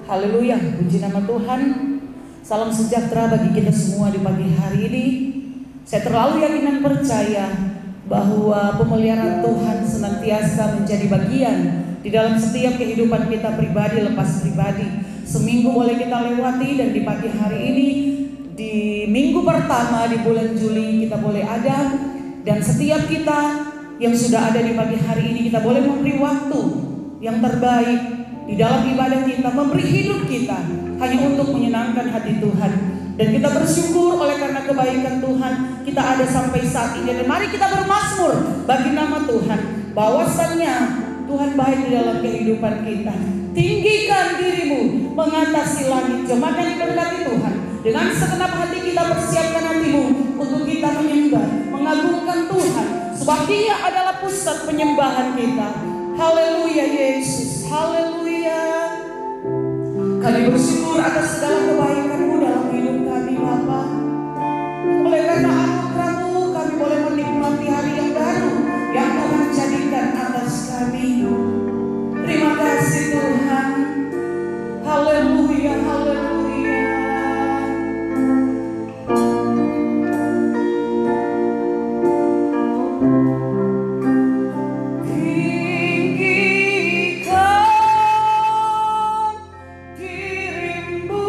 Haleluya, puji nama Tuhan. Salam sejahtera bagi kita semua di pagi hari ini. Saya terlalu yakin dan percaya bahwa pemeliharaan Tuhan senantiasa menjadi bagian di dalam setiap kehidupan kita pribadi lepas pribadi. Seminggu boleh kita lewati, dan di pagi hari ini, di minggu pertama di bulan Juli kita boleh ada. Dan setiap kita yang sudah ada di pagi hari ini, kita boleh memberi waktu yang terbaik di dalam ibadah kita, memberi hidup kita hanya untuk menyenangkan hati Tuhan. Dan kita bersyukur oleh karena kebaikan Tuhan kita ada sampai saat ini. Dan mari kita bermazmur bagi nama Tuhan, bahwasannya Tuhan baik di dalam kehidupan kita. Tinggikan dirimu mengatasi langit, jemaat yang diberkati Tuhan. Dengan segenap hati kita persiapkan hatimu untuk kita menyembah, mengagungkan Tuhan, sebab Dia adalah pusat penyembahan kita. Haleluya Yesus, haleluya. Kami bersyukur atas segala kebaikan-Mu dalam hidup kami Bapa. Oleh karena anugerah-Mu kami boleh menikmati hari yang baru yang Tuhan jadikan atas kami. Terima kasih Tuhan. Haleluya, haleluya. Tinggikan dirimu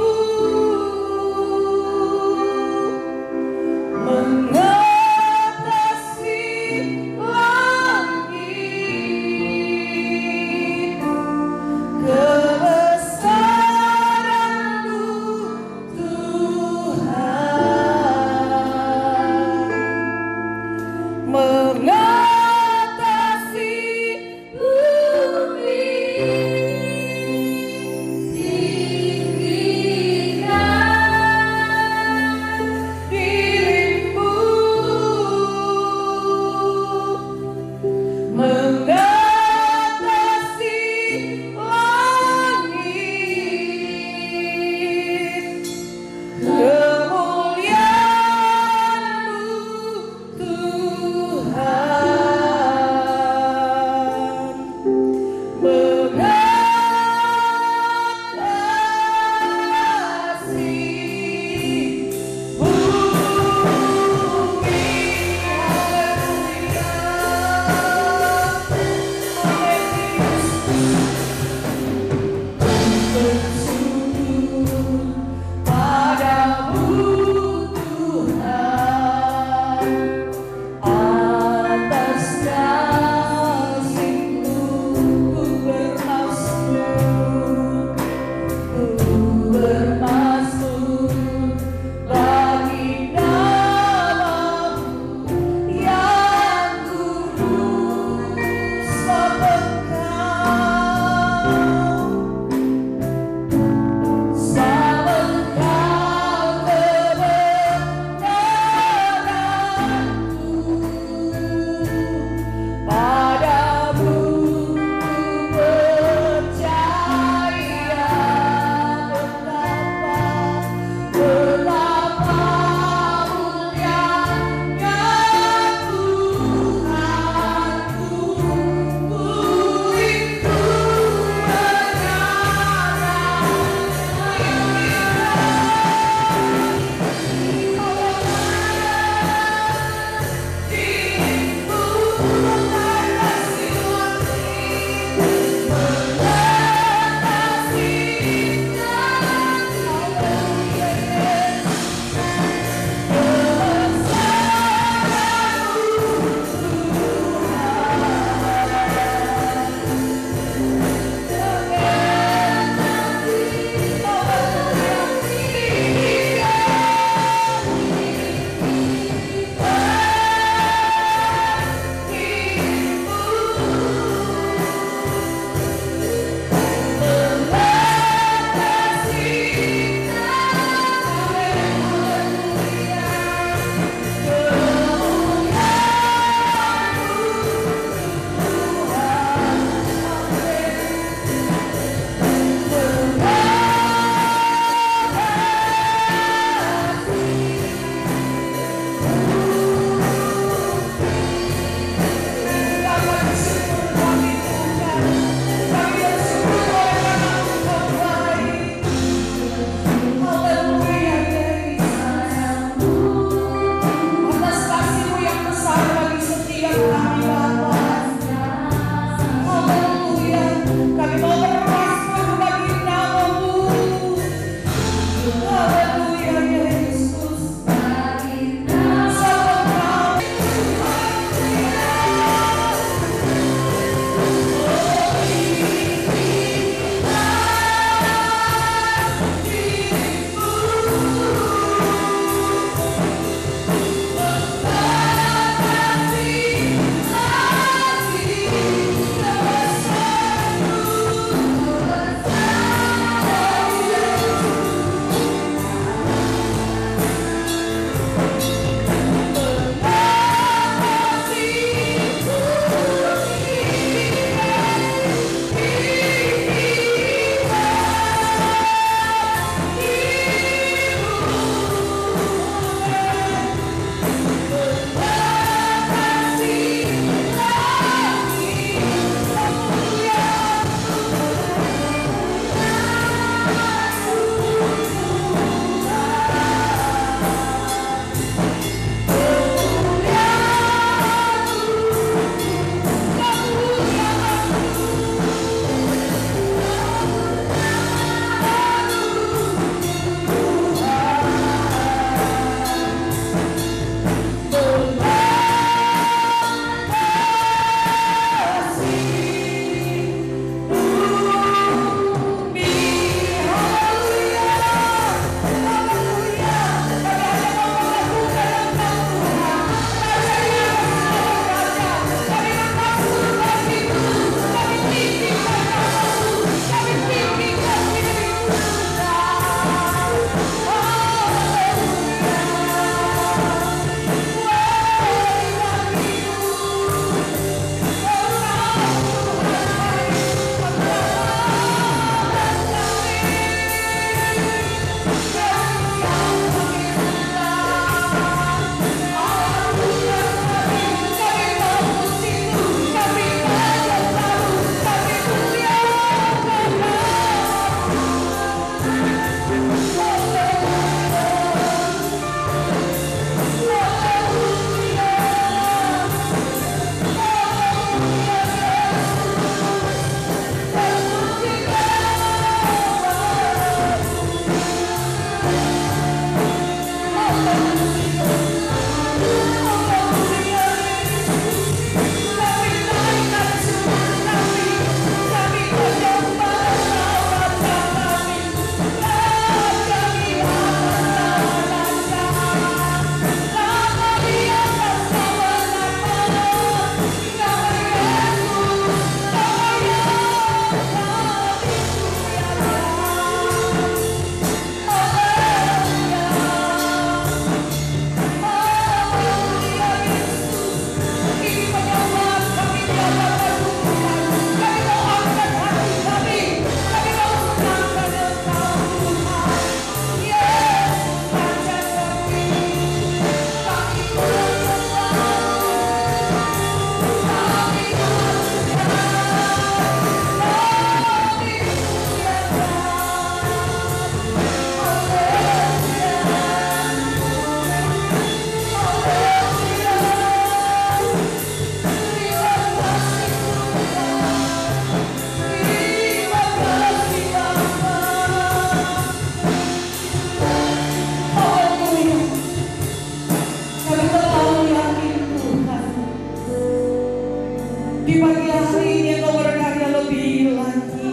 Di pagi hari ini Engkau berkarya lebih lagi.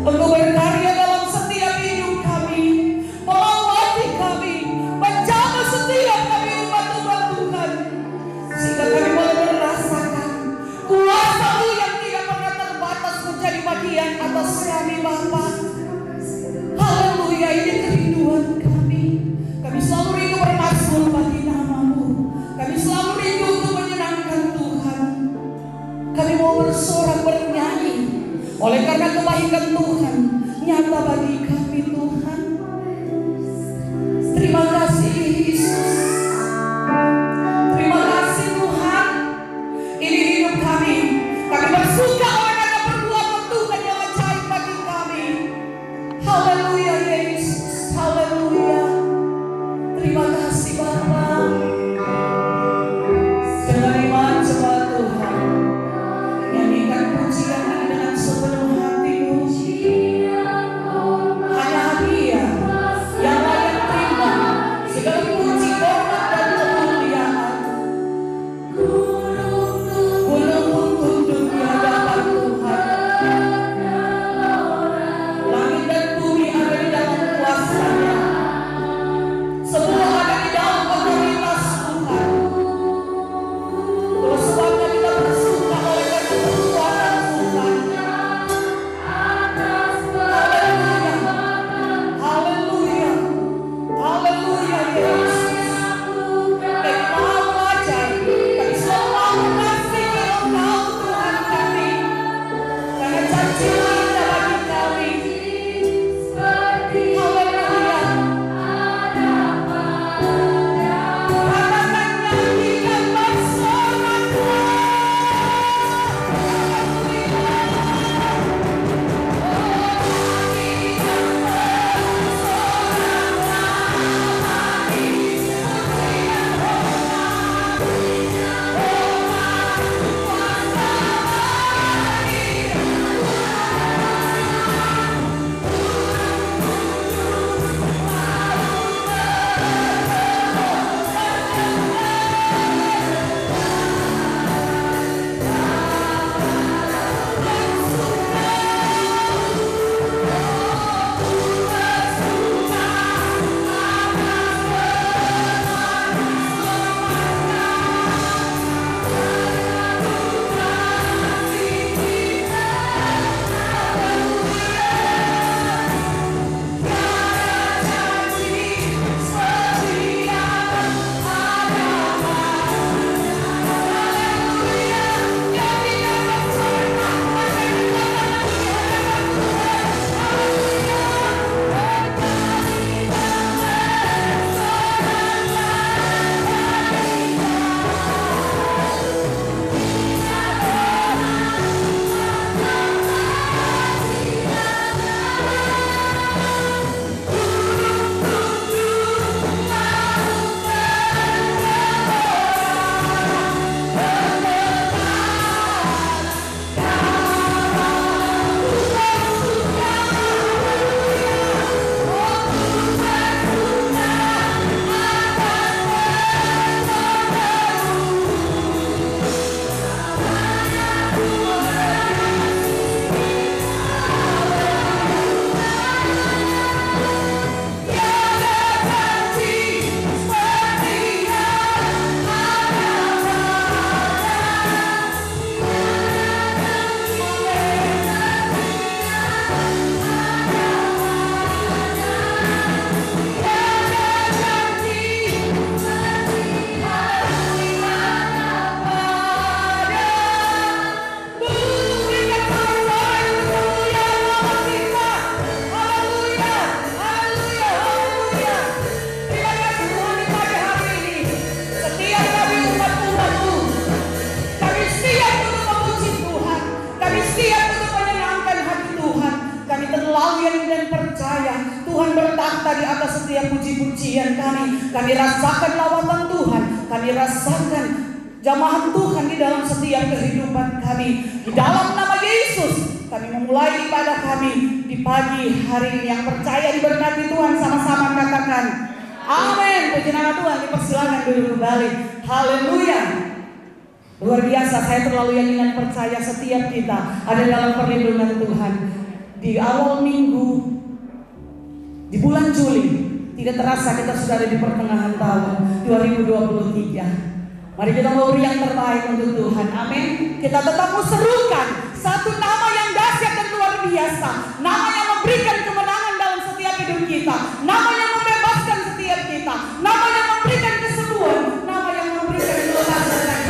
Engkau berkarya dalam setiap hidup kami, melawati kami, menjaga setiap kami umat-umat Tuhan, sehingga kami boleh merasakan kuasa-Mu yang tidak pernah terbatas menjadi bagian atas kami Bapa. Haleluya, ini kerinduan kami. Kami selalu rindu bermasmur bagi nama-Mu. Kami selalu rindu untuk menyenangkan Tuhan. Kami mau bersorak bernyanyi oleh karena kebaikan Tuhan nyata bagi kami Tuhan. Terima kasih Yesus. Terima kasih Tuhan. Ini hidup kami. Kami bersuka oleh karena perbuatan Tuhan yang ajaib bagi kami. Haleluya Yesus. Haleluya. Terima kasih Bapa. Dengan iman coba Tuhan nyanyikan pujian ini dengan sepenuh hatimu. Hanya Dia yang layak terima segala puji, hormat dan kemuliaan. Gunung tunduk di hadapan Tuhan. Langit dan bumi ada di dalam kuasa-Nya. Semua ada di dalam otoritas Tuhan. Terus sebabnya kita bersuka oleh karena kekuatan Tuhan. Haleluya. Haleluya. Haleluya Yesus. Kami mau belajar. Kami selalu mau mengasihi Engkau Tuhan kami. Karena janji-Mu indah bagi kami. Haleluya. Katakan nyanyikan bersorak. Tuhan bertakhta di atas setiap puji-pujian kami. Kami rasakan lawatan Tuhan. Kami rasakan jamahan Tuhan di dalam setiap kehidupan kami. Di dalam nama Yesus kami memulai ibadah kami di pagi hari ini. Yang percaya diberkati Tuhan sama-sama katakan amin. Puji nama Tuhan. Dipersilakan duduk kembali. Haleluya. Luar biasa, saya terlalu yakin dan percaya setiap kita ada dalam perlindungan Tuhan. Di awal minggu, di bulan Juli, tidak terasa kita sudah ada di pertengahan tahun 2023. Mari kita memberi yang terbaik untuk Tuhan, amin. Kita tetap serukan satu nama yang dahsyat dan luar biasa, nama yang memberikan kemenangan dalam setiap hidup kita, nama yang membebaskan setiap kita, nama yang memberikan kesembuhan, nama yang memberikan kebebasan.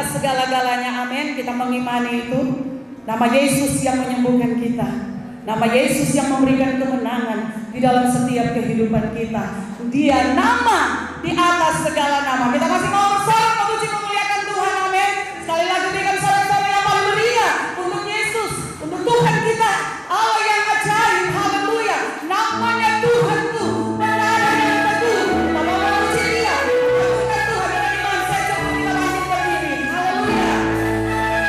Segala-galanya, amin. Kita mengimani itu. Nama Yesus yang menyembuhkan kita, nama Yesus yang memberikan kemenangan di dalam setiap kehidupan kita. Dia nama di atas segala nama. Kita masih mau bersorak memuji memuliakan Tuhan, amin. Sekali lagi berikan sorak-sorak yang paling meriah untuk Yesus, untuk Tuhan kita, Allah yang ajaib, haleluya. Namanya Tuhanku, menara yang teguh. Kita mau memuji Dia, menyembuhkan Tuhan dengan iman. Saya cukup kita langsung berdiri, haleluya. Amin.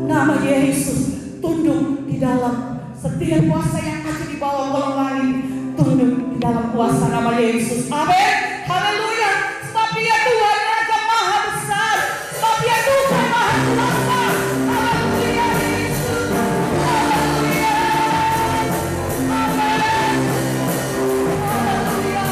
Nama Yesus tunduk di dalam setiap kuasa yang ada di bawah kolong langit, tunduk di dalam kuasa nama Yesus. Amin. Haleluya. Sebab Dia Tuhan Raja Maha Besar. Sebab Dia Tuhan Maha Kuasa. Haleluya Yesus. Haleluya. Amin. Haleluya.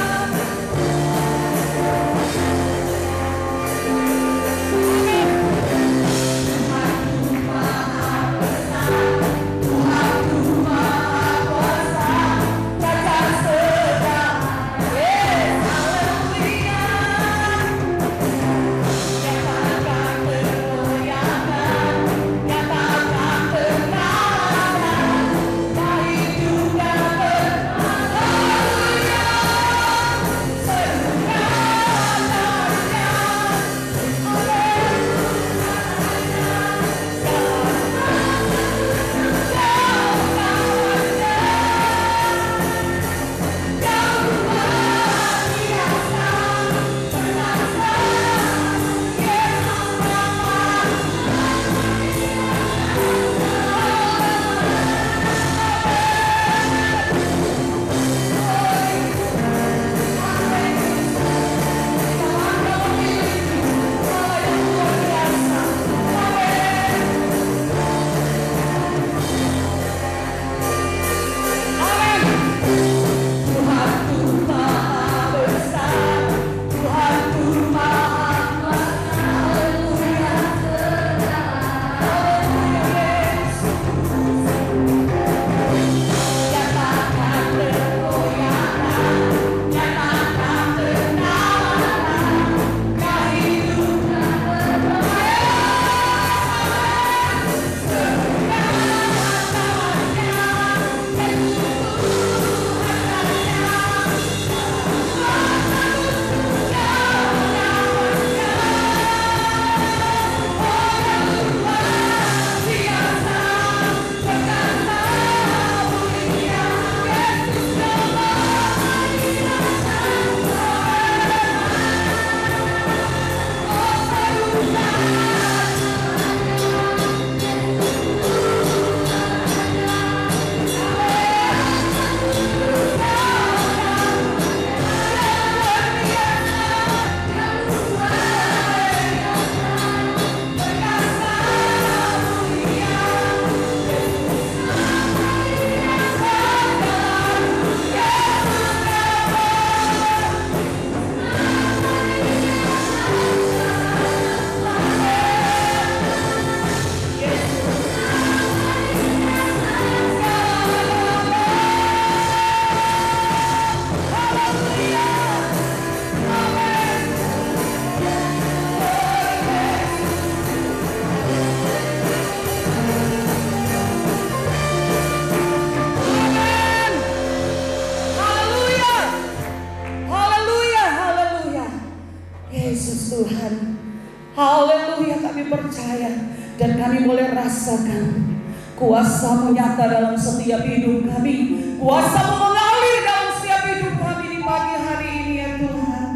Haleluya, kami percaya dan kami boleh rasakan kuasa-Mu nyata dalam setiap hidup kami. Kuasa-Mu mengalir dalam setiap hidup kami di pagi hari ini ya Tuhan.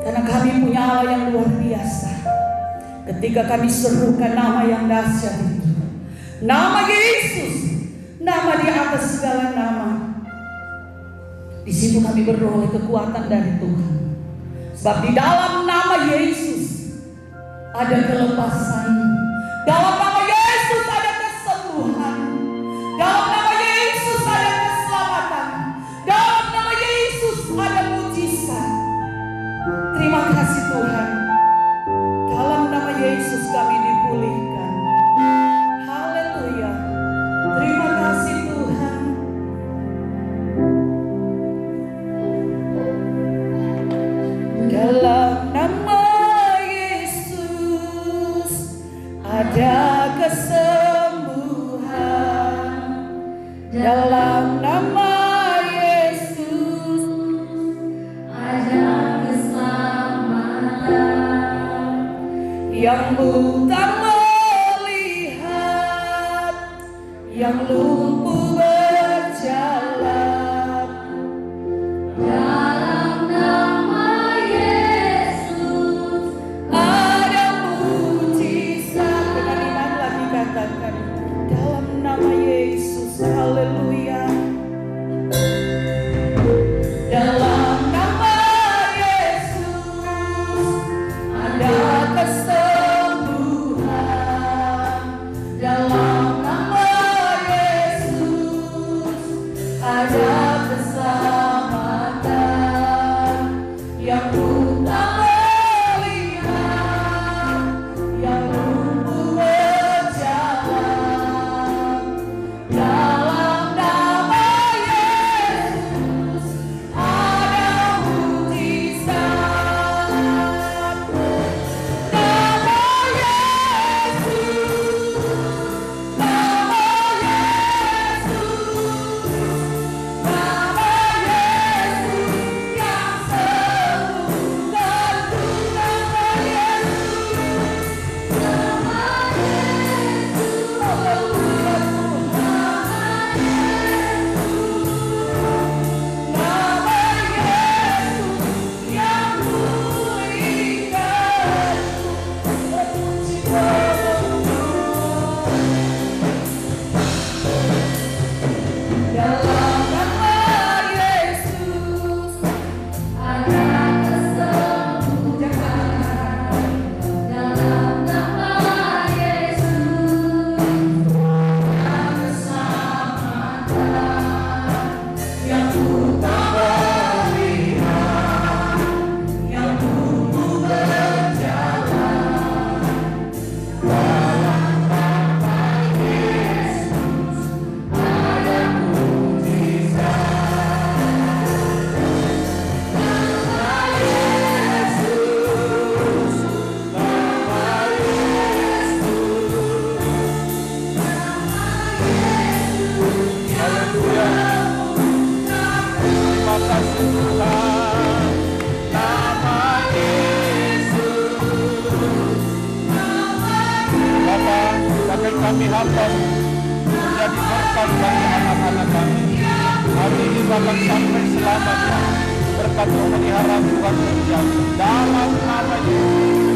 Karena kami punya Allah yang luar biasa. Ketika kami serukan nama yang dahsyat itu, nama Yesus, nama di atas segala nama, di situ kami beroleh kekuatan dari Tuhan. Sebab di dalam nama Yesus ada kelepasan. Dalam nama Yesus ada kesembuhan. Dalam nama Yesus ada keselamatan. Dalam nama Yesus ada mujizat. Terima kasih Tuhan. Dalam nama Yesus kami dipulihkan. Haleluya. Terima kasih Tuhan. Dalam nama ada kesembuhan. Dalam nama Yesus ada keselamatan. Yang buta melihat, yang lumpuh berjalan. Dalam nama Yesus ada mujizat. Dengan iman lagi pakai kami hamba menjadi berkat bagi anak-anak kami. Hari ini bahkan sampai selamanya berkat pemeliharaan Tuhan terjadi dalam nama Yesus.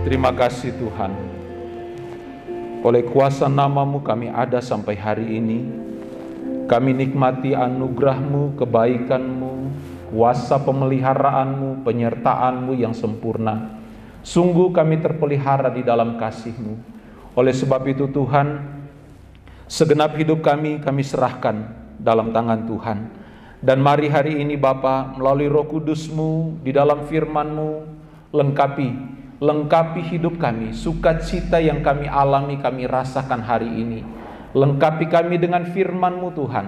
Terima kasih Tuhan, oleh kuasa nama-Mu kami ada sampai hari ini. Kami nikmati anugerah-Mu, kebaikan-Mu, kuasa pemeliharaan-Mu, penyertaan-Mu yang sempurna. Sungguh kami terpelihara di dalam kasih-Mu. Oleh sebab itu Tuhan, segenap hidup kami serahkan dalam tangan Tuhan. Dan mari hari ini Bapa, melalui Roh Kudus-Mu, di dalam firman-Mu, lengkapi hidup kami, sukacita yang kami alami, kami rasakan hari ini. Lengkapi kami dengan firman-Mu Tuhan,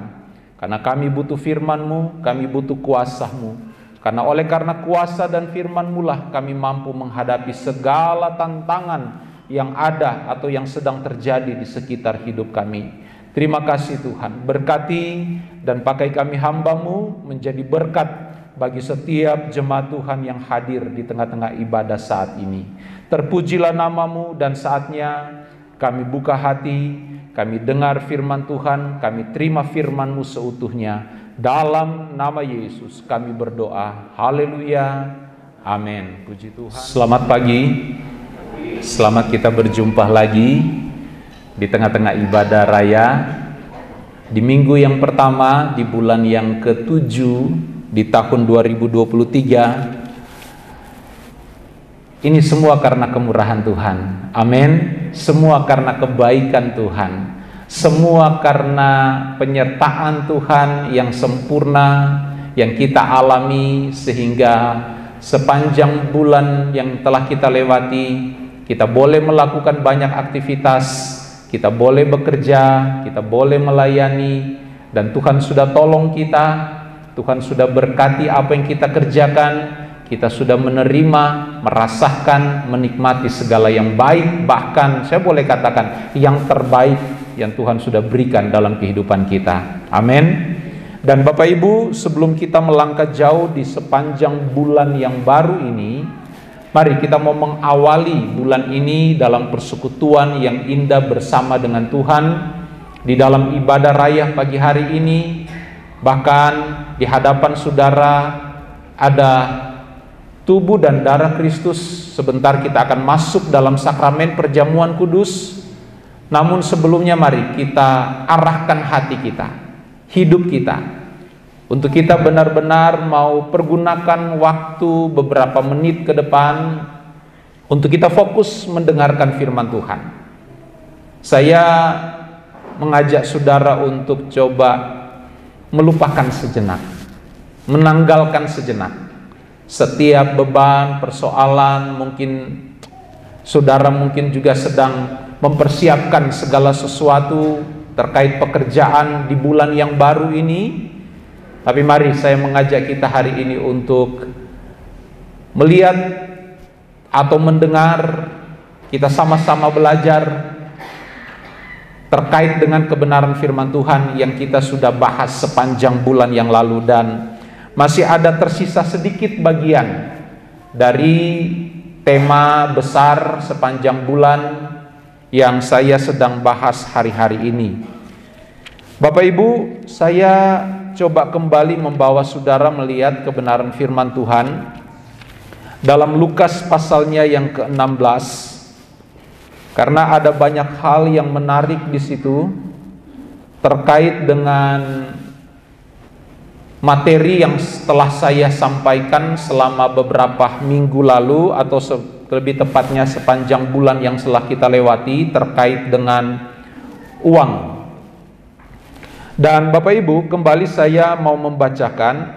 karena kami butuh firman-Mu, kami butuh kuasa-Mu. Karena kuasa dan firman-Mu lah kami mampu menghadapi segala tantangan yang ada atau yang sedang terjadi di sekitar hidup kami. Terima kasih Tuhan, berkati dan pakai kami hamba-Mu menjadi berkat bagi setiap jemaat Tuhan yang hadir di tengah-tengah ibadah saat ini. Terpujilah nama-Mu, dan saatnya kami buka hati, kami dengar firman Tuhan, kami terima firman-Mu seutuhnya. Dalam nama Yesus kami berdoa. Haleluya. Amin. Puji Tuhan. Selamat pagi. Selamat kita berjumpa lagi di tengah-tengah ibadah raya. Di minggu yang pertama, di bulan yang ke-7 di tahun 2023. Ini semua karena kemurahan Tuhan. Amin. Semua karena kebaikan Tuhan. Semua karena penyertaan Tuhan yang sempurna yang kita alami, sehingga sepanjang bulan yang telah kita lewati, kita boleh melakukan banyak aktivitas, kita boleh bekerja, kita boleh melayani, dan Tuhan sudah tolong kita. Tuhan sudah berkati apa yang kita kerjakan. Kita sudah menerima, merasakan, menikmati segala yang baik, bahkan saya boleh katakan yang terbaik yang Tuhan sudah berikan dalam kehidupan kita. Amin. Dan Bapak Ibu, sebelum kita melangkah jauh di sepanjang bulan yang baru ini, mari kita mau mengawali bulan ini dalam persekutuan yang indah bersama dengan Tuhan. Di dalam ibadah raya pagi hari ini, bahkan di hadapan saudara ada tubuh dan darah Kristus. Sebentar kita akan masuk dalam sakramen perjamuan kudus. Namun sebelumnya mari kita arahkan hati kita, hidup kita, untuk kita benar-benar mau pergunakan waktu beberapa menit ke depan untuk kita fokus mendengarkan firman Tuhan. Saya mengajak saudara untuk coba melupakan sejenak, menanggalkan sejenak setiap beban, persoalan. Mungkin saudara juga sedang mempersiapkan segala sesuatu terkait pekerjaan di bulan yang baru ini. Tapi mari saya mengajak kita hari ini untuk melihat atau mendengar, kita sama-sama belajar terkait dengan kebenaran firman Tuhan yang kita sudah bahas sepanjang bulan yang lalu. Dan masih ada tersisa sedikit bagian dari tema besar sepanjang bulan yang saya sedang bahas hari-hari ini. Bapak Ibu, saya coba kembali membawa saudara melihat kebenaran firman Tuhan dalam Lukas pasalnya yang ke-16 karena ada banyak hal yang menarik di situ terkait dengan materi yang telah saya sampaikan selama beberapa minggu lalu, atau lebih tepatnya sepanjang bulan yang telah kita lewati, terkait dengan uang. Dan Bapak Ibu, kembali saya mau membacakan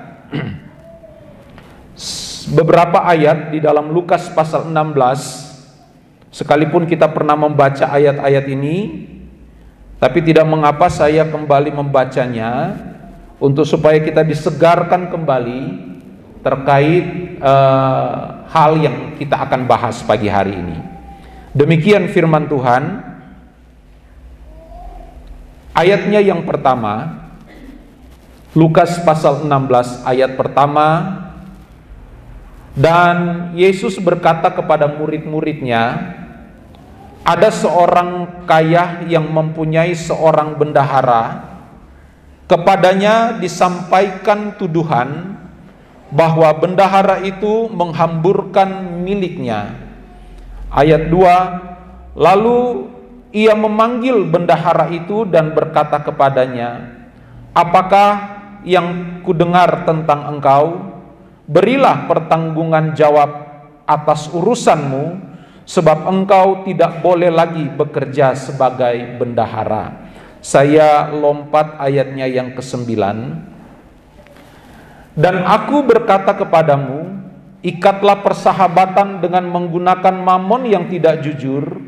beberapa ayat di dalam Lukas pasal 16. Sekalipun kita pernah membaca ayat-ayat ini, tapi tidak mengapa saya kembali membacanya untuk supaya kita disegarkan kembali terkait hal yang kita akan bahas pagi hari ini. Demikian firman Tuhan. Ayatnya yang pertama, Lukas pasal 16 ayat pertama. Dan Yesus berkata kepada murid-muridnya, ada seorang kaya yang mempunyai seorang bendahara. Kepadanya disampaikan tuduhan bahwa bendahara itu menghamburkan miliknya. Ayat 2, lalu ia memanggil bendahara itu dan berkata kepadanya, apakah yang kudengar tentang engkau? Berilah pertanggungan jawab atas urusanmu, sebab engkau tidak boleh lagi bekerja sebagai bendahara. Saya lompat ayatnya yang ke-9. Dan aku berkata kepadamu, ikatlah persahabatan dengan menggunakan mamon yang tidak jujur,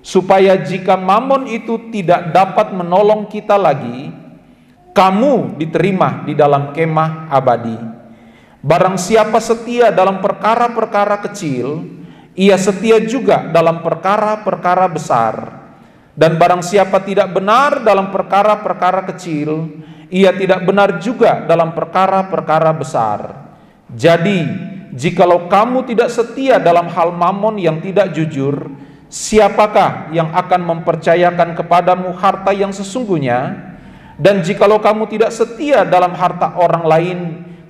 supaya jika mamon itu tidak dapat menolong kita lagi, kamu diterima di dalam kemah abadi. Barang siapa setia dalam perkara-perkara kecil, ia setia juga dalam perkara-perkara besar. Dan barang siapa tidak benar dalam perkara-perkara kecil, ia tidak benar juga dalam perkara-perkara besar. Jadi, jikalau kamu tidak setia dalam hal mamon yang tidak jujur, siapakah yang akan mempercayakan kepadamu harta yang sesungguhnya? Dan jikalau kamu tidak setia dalam harta orang lain,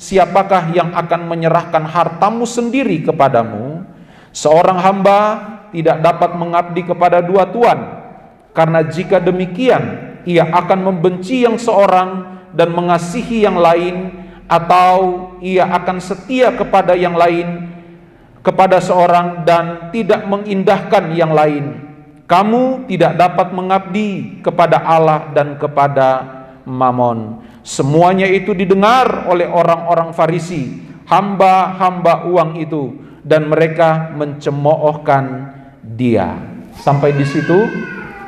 siapakah yang akan menyerahkan hartamu sendiri kepadamu? Seorang hamba tidak dapat mengabdi kepada dua tuan, karena jika demikian ia akan membenci yang seorang dan mengasihi yang lain, atau ia akan setia kepada yang lain, kepada seorang dan tidak mengindahkan yang lain. Kamu tidak dapat mengabdi kepada Allah dan kepada Mamon. Semuanya itu didengar oleh orang-orang Farisi, hamba-hamba uang itu, dan mereka mencemoohkan dia. Sampai di situ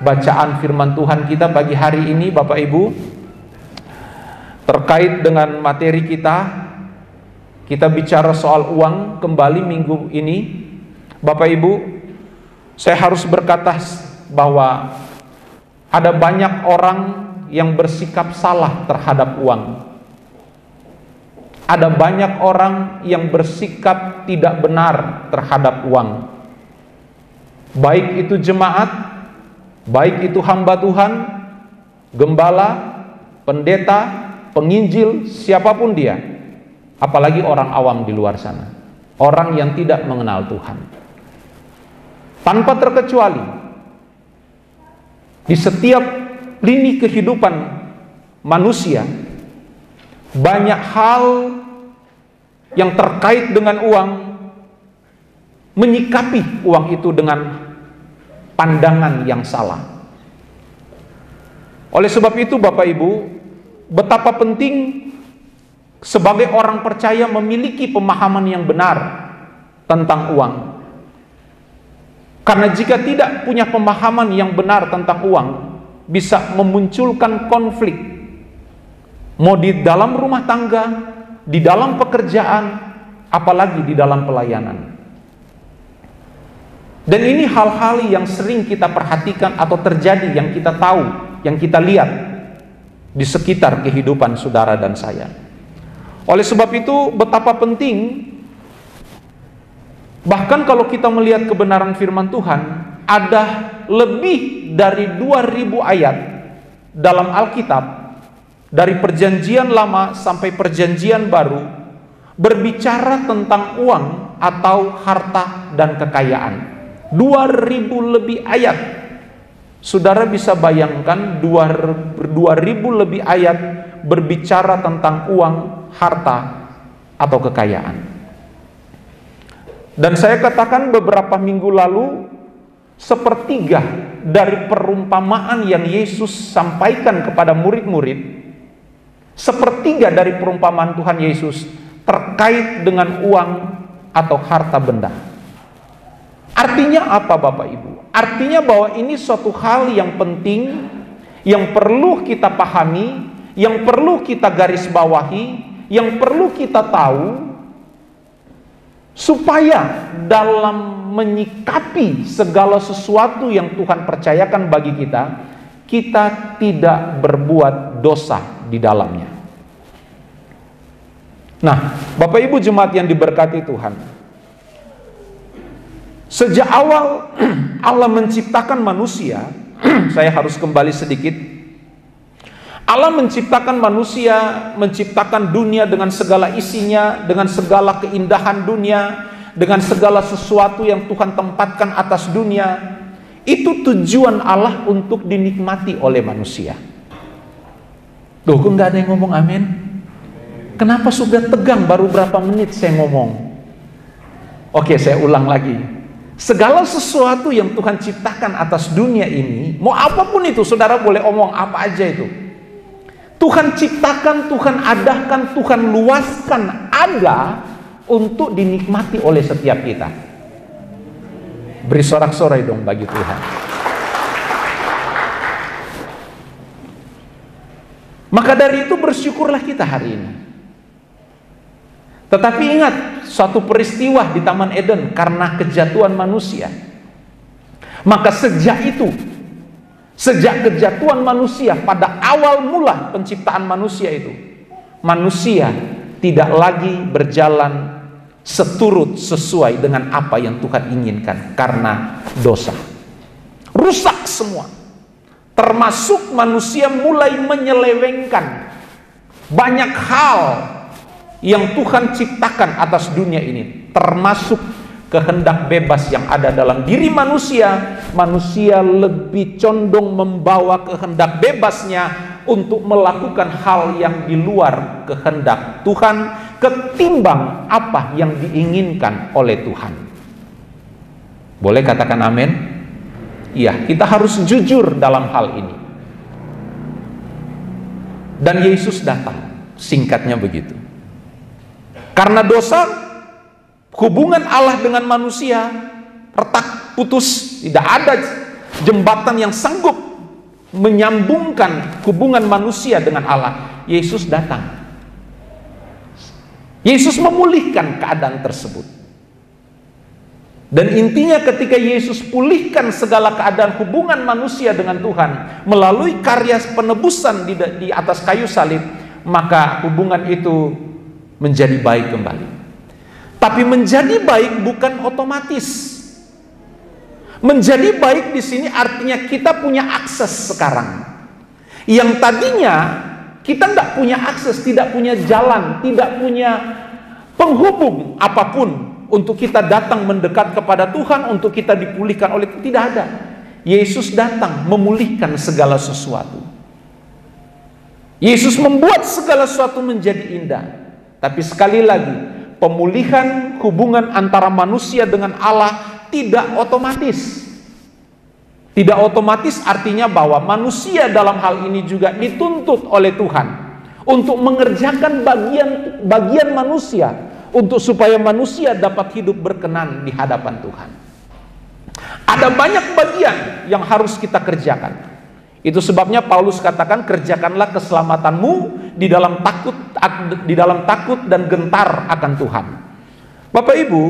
bacaan firman Tuhan kita pagi hari ini, Bapak Ibu. Terkait dengan materi kita bicara soal uang kembali minggu ini. Bapak Ibu, saya harus berkata bahwa ada banyak orang yang bersikap salah terhadap uang. Ada banyak orang yang bersikap tidak benar terhadap uang. Baik itu jemaat, baik itu hamba Tuhan, gembala, pendeta, penginjil, siapapun dia, apalagi orang awam di luar sana, orang yang tidak mengenal Tuhan. Tanpa terkecuali, di setiap lini kehidupan manusia, banyak hal yang terkait dengan uang, menyikapi uang itu dengan pandangan yang salah. Oleh sebab itu Bapak Ibu, betapa penting sebagai orang percaya memiliki pemahaman yang benar tentang uang. Karena jika tidak punya pemahaman yang benar tentang uang, bisa memunculkan konflik, mau di dalam rumah tangga, di dalam pekerjaan, apalagi di dalam pelayanan. Dan ini hal-hal yang sering kita perhatikan atau terjadi, yang kita tahu, yang kita lihat di sekitar kehidupan saudara dan saya. Oleh sebab itu betapa penting, bahkan kalau kita melihat kebenaran firman Tuhan, ada lebih dari 2000 ayat dalam Alkitab, dari perjanjian lama sampai perjanjian baru, berbicara tentang uang atau harta dan kekayaan. 2.000 lebih ayat. Saudara bisa bayangkan 2.000 lebih ayat berbicara tentang uang, harta, atau kekayaan. Dan saya katakan beberapa minggu lalu, sepertiga dari perumpamaan yang Yesus sampaikan kepada murid-murid, sepertiga dari perumpamaan Tuhan Yesus terkait dengan uang atau harta benda. Artinya apa Bapak Ibu? Artinya bahwa ini suatu hal yang penting, yang perlu kita pahami, yang perlu kita garis bawahi, yang perlu kita tahu, supaya dalam menyikapi segala sesuatu yang Tuhan percayakan bagi kita, kita tidak berbuat dosa di dalamnya. Nah, Bapak Ibu jemaat yang diberkati Tuhan, sejak awal Allah menciptakan manusia, saya harus kembali sedikit. Allah menciptakan manusia, menciptakan dunia dengan segala isinya, dengan segala keindahan dunia, dengan segala sesuatu yang Tuhan tempatkan atas dunia. Itu tujuan Allah untuk dinikmati oleh manusia. Loh, kok nggak ada yang ngomong amin? Kenapa sudah tegang baru berapa menit saya ngomong? Oke, saya ulang lagi. Segala sesuatu yang Tuhan ciptakan atas dunia ini, mau apapun itu, saudara boleh omong apa aja itu, Tuhan ciptakan, Tuhan adakan, Tuhan luaskan, ada untuk dinikmati oleh setiap kita. Beri sorak-sorai dong bagi Tuhan. Maka dari itu bersyukurlah kita hari ini. Tetapi ingat, suatu peristiwa di Taman Eden karena kejatuhan manusia. Maka sejak itu, sejak kejatuhan manusia pada awal mula penciptaan manusia itu, manusia tidak lagi berjalan seturut sesuai dengan apa yang Tuhan inginkan karena dosa. Rusak semua. Termasuk manusia mulai menyelewengkan banyak hal yang Tuhan ciptakan atas dunia ini, termasuk kehendak bebas yang ada dalam diri manusia. Manusia lebih condong membawa kehendak bebasnya untuk melakukan hal yang di luar kehendak Tuhan ketimbang apa yang diinginkan oleh Tuhan. Boleh katakan amin? Iya, kita harus jujur dalam hal ini. Dan Yesus datang, singkatnya begitu. Karena dosa, hubungan Allah dengan manusia retak, putus. Tidak ada jembatan yang sanggup menyambungkan hubungan manusia dengan Allah. Yesus datang. Yesus memulihkan keadaan tersebut. Dan intinya ketika Yesus pulihkan segala keadaan hubungan manusia dengan Tuhan melalui karya penebusan di atas kayu salib, maka hubungan itu menjadi baik kembali. Tapi menjadi baik bukan otomatis. Menjadi baik di sini artinya kita punya akses sekarang. Yang tadinya kita tidak punya akses, tidak punya jalan, tidak punya penghubung apapun untuk kita datang mendekat kepada Tuhan, untuk kita dipulihkan oleh Tuhan. Tidak ada. Yesus datang memulihkan segala sesuatu. Yesus membuat segala sesuatu menjadi indah. Tapi sekali lagi, pemulihan hubungan antara manusia dengan Allah tidak otomatis. Tidak otomatis artinya bahwa manusia dalam hal ini juga dituntut oleh Tuhan untuk mengerjakan bagian manusia, untuk supaya manusia dapat hidup berkenan di hadapan Tuhan. Ada banyak bagian yang harus kita kerjakan. Itu sebabnya Paulus katakan, kerjakanlah keselamatanmu di dalam takut dan gentar akan Tuhan. Bapak Ibu,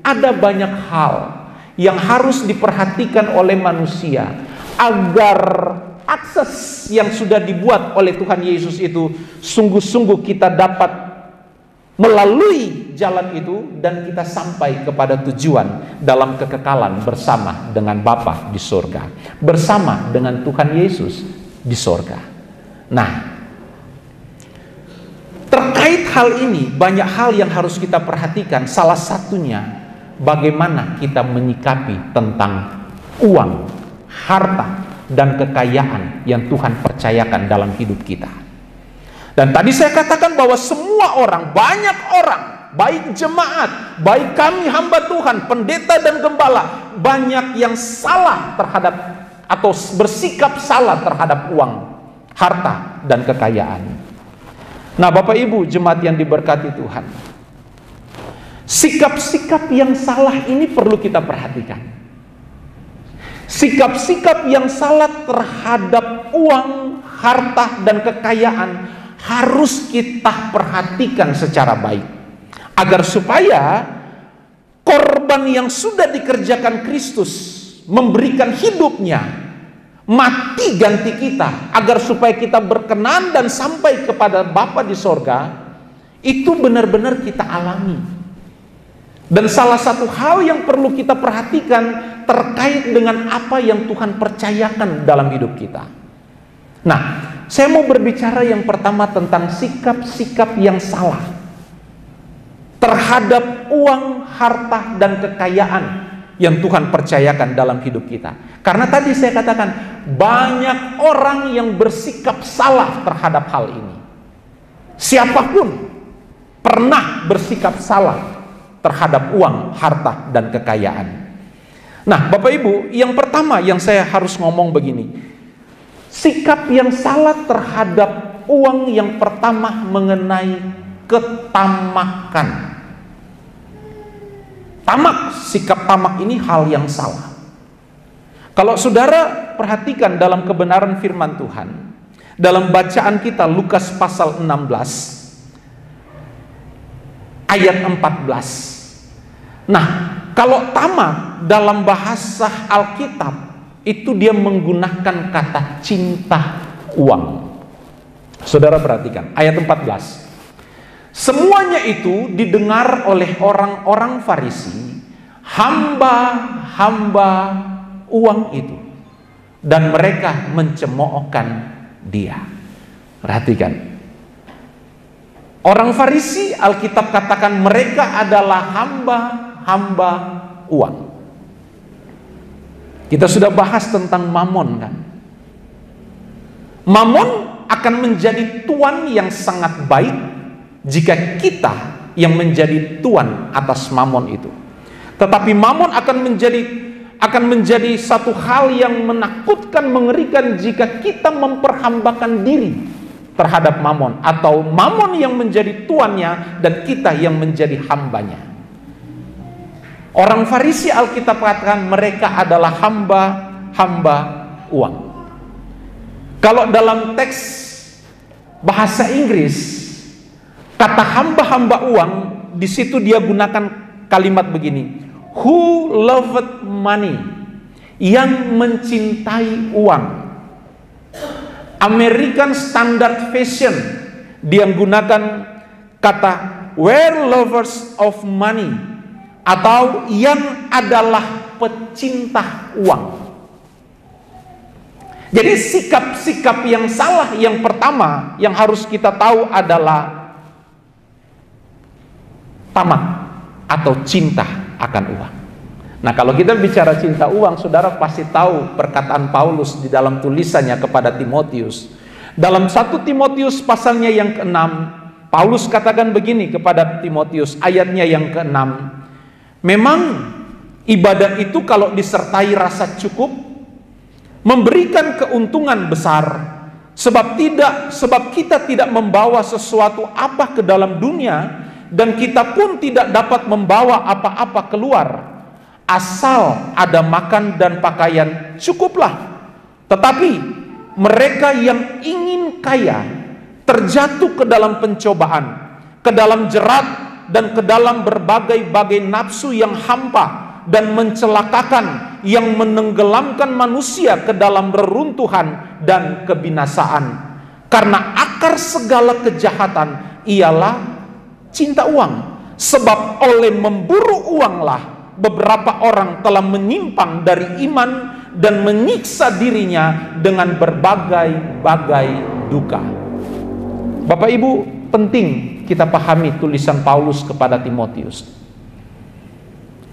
ada banyak hal yang harus diperhatikan oleh manusia agar akses yang sudah dibuat oleh Tuhan Yesus itu sungguh-sungguh kita dapat melalui jalan itu dan kita sampai kepada tujuan dalam kekekalan bersama dengan Bapa di surga, bersama dengan Tuhan Yesus di surga. Nah, terkait hal ini banyak hal yang harus kita perhatikan. Salah satunya bagaimana kita menyikapi tentang uang, harta, dan kekayaan yang Tuhan percayakan dalam hidup kita. Dan tadi saya katakan bahwa semua orang, banyak orang, baik jemaat, baik kami hamba Tuhan, pendeta dan gembala, banyak yang salah terhadap atau bersikap salah terhadap uang, harta, dan kekayaan. Nah, Bapak Ibu jemaat yang diberkati Tuhan, sikap-sikap yang salah ini perlu kita perhatikan. Sikap-sikap yang salah terhadap uang, harta, dan kekayaan harus kita perhatikan secara baik, agar supaya korban yang sudah dikerjakan Kristus, memberikan hidupnya, mati ganti kita, agar supaya kita berkenan dan sampai kepada Bapa di sorga, itu benar-benar kita alami. Dan salah satu hal yang perlu kita perhatikan terkait dengan apa yang Tuhan percayakan dalam hidup kita. Nah, saya mau berbicara yang pertama tentang sikap-sikap yang salah terhadap uang, harta, dan kekayaan yang Tuhan percayakan dalam hidup kita. Karena tadi saya katakan, banyak orang yang bersikap salah terhadap hal ini. Siapapun pernah bersikap salah terhadap uang, harta, dan kekayaan. Nah, Bapak Ibu, yang pertama yang saya harus ngomong begini. Sikap yang salah terhadap uang yang pertama mengenai ketamakan. Tamak, sikap tamak ini hal yang salah. Kalau saudara perhatikan dalam kebenaran firman Tuhan, dalam bacaan kita Lukas pasal 16 ayat 14. Nah, kalau tamak dalam bahasa Alkitab itu dia menggunakan kata cinta uang. Saudara perhatikan ayat 14. Semuanya itu didengar oleh orang-orang Farisi, hamba-hamba uang itu, dan mereka mencemoohkan dia. Perhatikan. Orang Farisi, Alkitab katakan mereka adalah hamba-hamba uang. Kita sudah bahas tentang mamon kan? Mamon akan menjadi tuan yang sangat baik jika kita yang menjadi tuan atas mamon itu. Tetapi mamon akan menjadi satu hal yang menakutkan, mengerikan jika kita memperhambakan diri terhadap mamon, atau mamon yang menjadi tuannya dan kita yang menjadi hambanya. Orang Farisi, Alkitab katakan mereka adalah hamba-hamba uang. Kalau dalam teks bahasa Inggris, kata hamba-hamba uang di situ dia gunakan kalimat begini: who loved money, yang mencintai uang. American Standard Version dia gunakan kata were lovers of money, atau yang adalah pecinta uang. Jadi sikap-sikap yang salah yang pertama yang harus kita tahu adalah tamak atau cinta akan uang. Nah, kalau kita bicara cinta uang, saudara pasti tahu perkataan Paulus di dalam tulisannya kepada Timotius. Dalam 1 Timotius pasalnya yang ke-6, Paulus katakan begini kepada Timotius, ayatnya yang ke-6. Memang ibadah itu kalau disertai rasa cukup memberikan keuntungan besar, sebab kita tidak membawa sesuatu apa ke dalam dunia, dan kita pun tidak dapat membawa apa-apa keluar. Asal ada makan dan pakaian cukuplah. Tetapi mereka yang ingin kaya terjatuh ke dalam pencobaan, ke dalam jerat, dan ke dalam berbagai-bagai nafsu yang hampa dan mencelakakan, yang menenggelamkan manusia ke dalam reruntuhan dan kebinasaan. Karena akar segala kejahatan ialah cinta uang. Sebab oleh memburu uanglah beberapa orang telah menyimpang dari iman dan menyiksa dirinya dengan berbagai-bagai duka. Bapak Ibu, penting kita pahami tulisan Paulus kepada Timotius.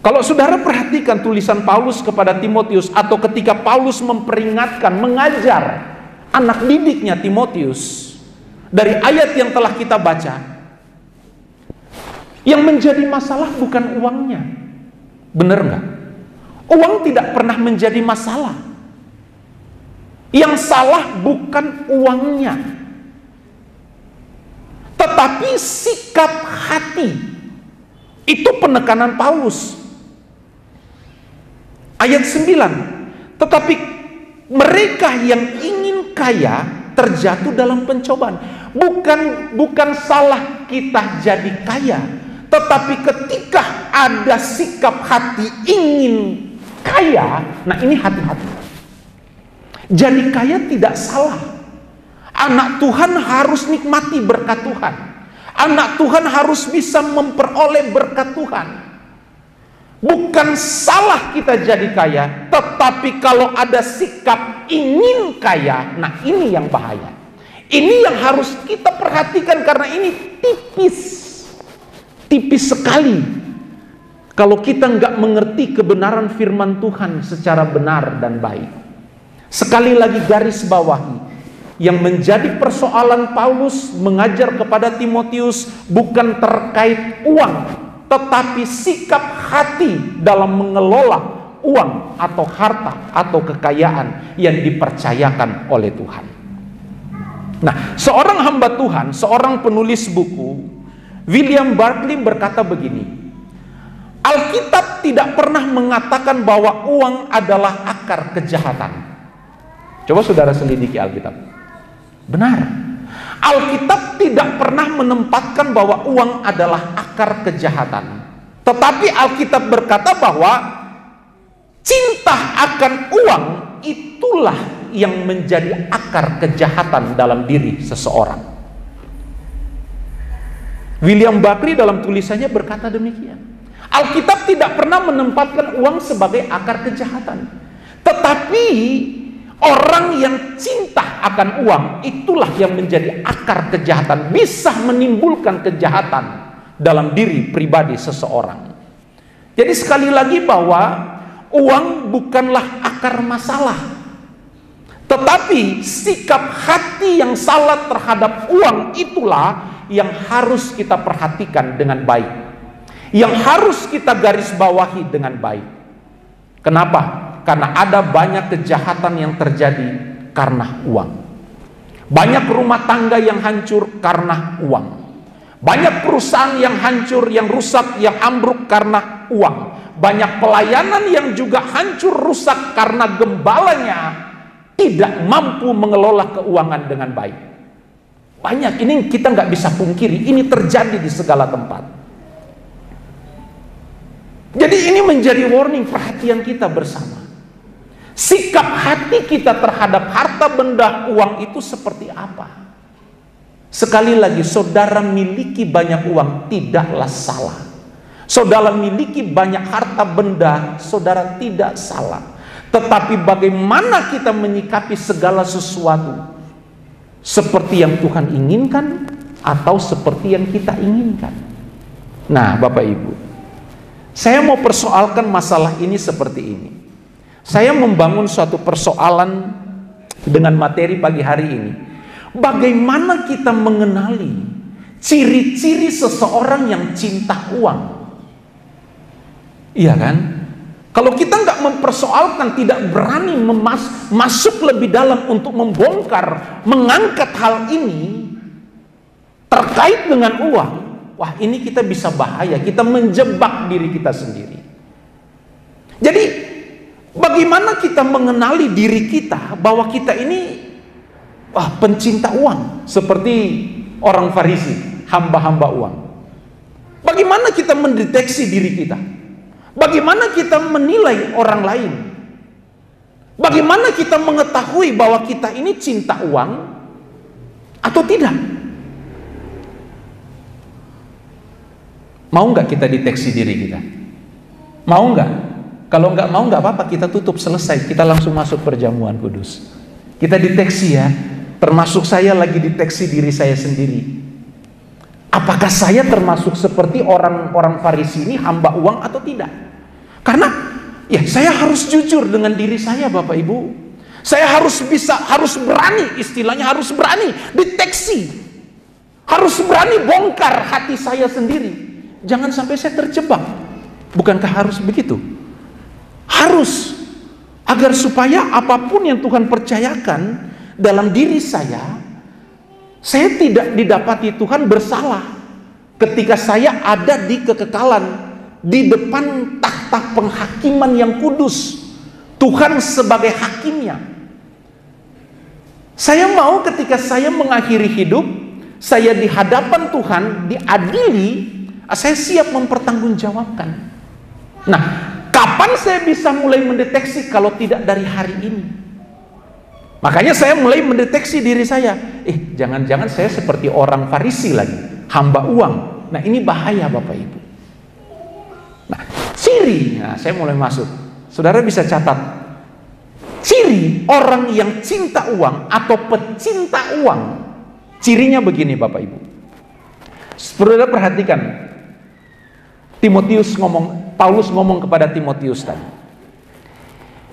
Kalau saudara perhatikan tulisan Paulus kepada Timotius, atau ketika Paulus memperingatkan, mengajar anak didiknya Timotius, dari ayat yang telah kita baca, yang menjadi masalah bukan uangnya. Benar nggak? Uang tidak pernah menjadi masalah. Yang salah bukan uangnya, tetapi sikap hati. Itu penekanan Paulus. Ayat 9, tetapi mereka yang ingin kaya terjatuh dalam pencobaan. Bukan salah kita jadi kaya, tetapi ketika ada sikap hati ingin kaya, nah ini hati-hati. Jadi kaya tidak salah. Anak Tuhan harus nikmati berkat Tuhan. Anak Tuhan harus bisa memperoleh berkat Tuhan. Bukan salah kita jadi kaya, tetapi kalau ada sikap ingin kaya, nah ini yang bahaya. Ini yang harus kita perhatikan, karena ini tipis sekali. Kalau kita nggak mengerti kebenaran firman Tuhan secara benar dan baik. Sekali lagi garis bawahi, yang menjadi persoalan Paulus mengajar kepada Timotius bukan terkait uang, tetapi sikap hati dalam mengelola uang atau harta atau kekayaan yang dipercayakan oleh Tuhan. Nah, seorang hamba Tuhan, seorang penulis buku, William Barclay berkata begini, Alkitab tidak pernah mengatakan bahwa uang adalah akar kejahatan. Coba saudara selidiki Alkitab. Benar. Alkitab tidak pernah menempatkan bahwa uang adalah akar kejahatan. Tetapi Alkitab berkata bahwa cinta akan uang itulah yang menjadi akar kejahatan dalam diri seseorang. William Barclay dalam tulisannya berkata demikian. Alkitab tidak pernah menempatkan uang sebagai akar kejahatan. Tetapi orang yang cinta akan uang itulah yang menjadi akar kejahatan, bisa menimbulkan kejahatan dalam diri pribadi seseorang. Jadi sekali lagi bahwa uang bukanlah akar masalah, tetapi sikap hati yang salah terhadap uang itulah yang harus kita perhatikan dengan baik, yang harus kita garis bawahi dengan baik. Kenapa? Karena ada banyak kejahatan yang terjadi karena uang. Banyak rumah tangga yang hancur karena uang. Banyak perusahaan yang hancur, yang rusak, yang ambruk karena uang. Banyak pelayanan yang juga hancur, rusak karena gembalanya tidak mampu mengelola keuangan dengan baik. Banyak, ini kita nggak bisa pungkiri, ini terjadi di segala tempat. Jadi ini menjadi warning, perhatian kita bersama. Sikap hati kita terhadap harta benda uang itu seperti apa? Sekali lagi, saudara miliki banyak uang tidaklah salah. Saudara miliki banyak harta benda, saudara tidak salah. Tetapi bagaimana kita menyikapi segala sesuatu, seperti yang Tuhan inginkan atau seperti yang kita inginkan. Nah, Bapak Ibu, saya mau persoalkan masalah ini seperti ini. Saya membangun suatu persoalan dengan materi pagi hari ini. Bagaimana kita mengenali ciri-ciri seseorang yang cinta uang? Iya kan? Kalau kita nggak mempersoalkan, tidak berani masuk lebih dalam untuk membongkar, mengangkat hal ini terkait dengan uang, wah ini kita bisa bahaya, kita menjebak diri kita sendiri. Jadi bagaimana kita mengenali diri kita bahwa kita ini pencinta uang, seperti orang Farisi, hamba-hamba uang? Bagaimana kita mendeteksi diri kita? Bagaimana kita menilai orang lain? Bagaimana kita mengetahui bahwa kita ini cinta uang atau tidak? Mau nggak kita deteksi diri kita? Mau nggak? Kalau nggak mau nggak apa-apa, kita tutup, selesai. Kita langsung masuk perjamuan kudus. Kita deteksi ya, termasuk saya lagi deteksi diri saya sendiri. Apakah saya termasuk seperti orang-orang Farisi ini, hamba uang atau tidak? Karena ya saya harus jujur dengan diri saya, Bapak Ibu. Saya harus berani, istilahnya harus berani deteksi. Harus berani bongkar hati saya sendiri. Jangan sampai saya terjebak. Bukankah harus begitu? Harus. Agar supaya apapun yang Tuhan percayakan dalam diri saya tidak didapati Tuhan bersalah ketika saya ada di kekekalan, di depan takhta penghakiman yang kudus, Tuhan sebagai hakimnya. Saya mau ketika saya mengakhiri hidup, saya di hadapan Tuhan diadili, saya siap mempertanggungjawabkan. Nah, kapan saya bisa mulai mendeteksi kalau tidak dari hari ini? Makanya saya mulai mendeteksi diri saya. Jangan-jangan saya seperti orang Farisi lagi, hamba uang. Nah, ini bahaya Bapak Ibu. Nah, ciri, saya mulai masuk. Saudara bisa catat. Ciri orang yang cinta uang atau pecinta uang, cirinya begini Bapak Ibu. Saudara perhatikan, Paulus ngomong kepada Timotius tadi.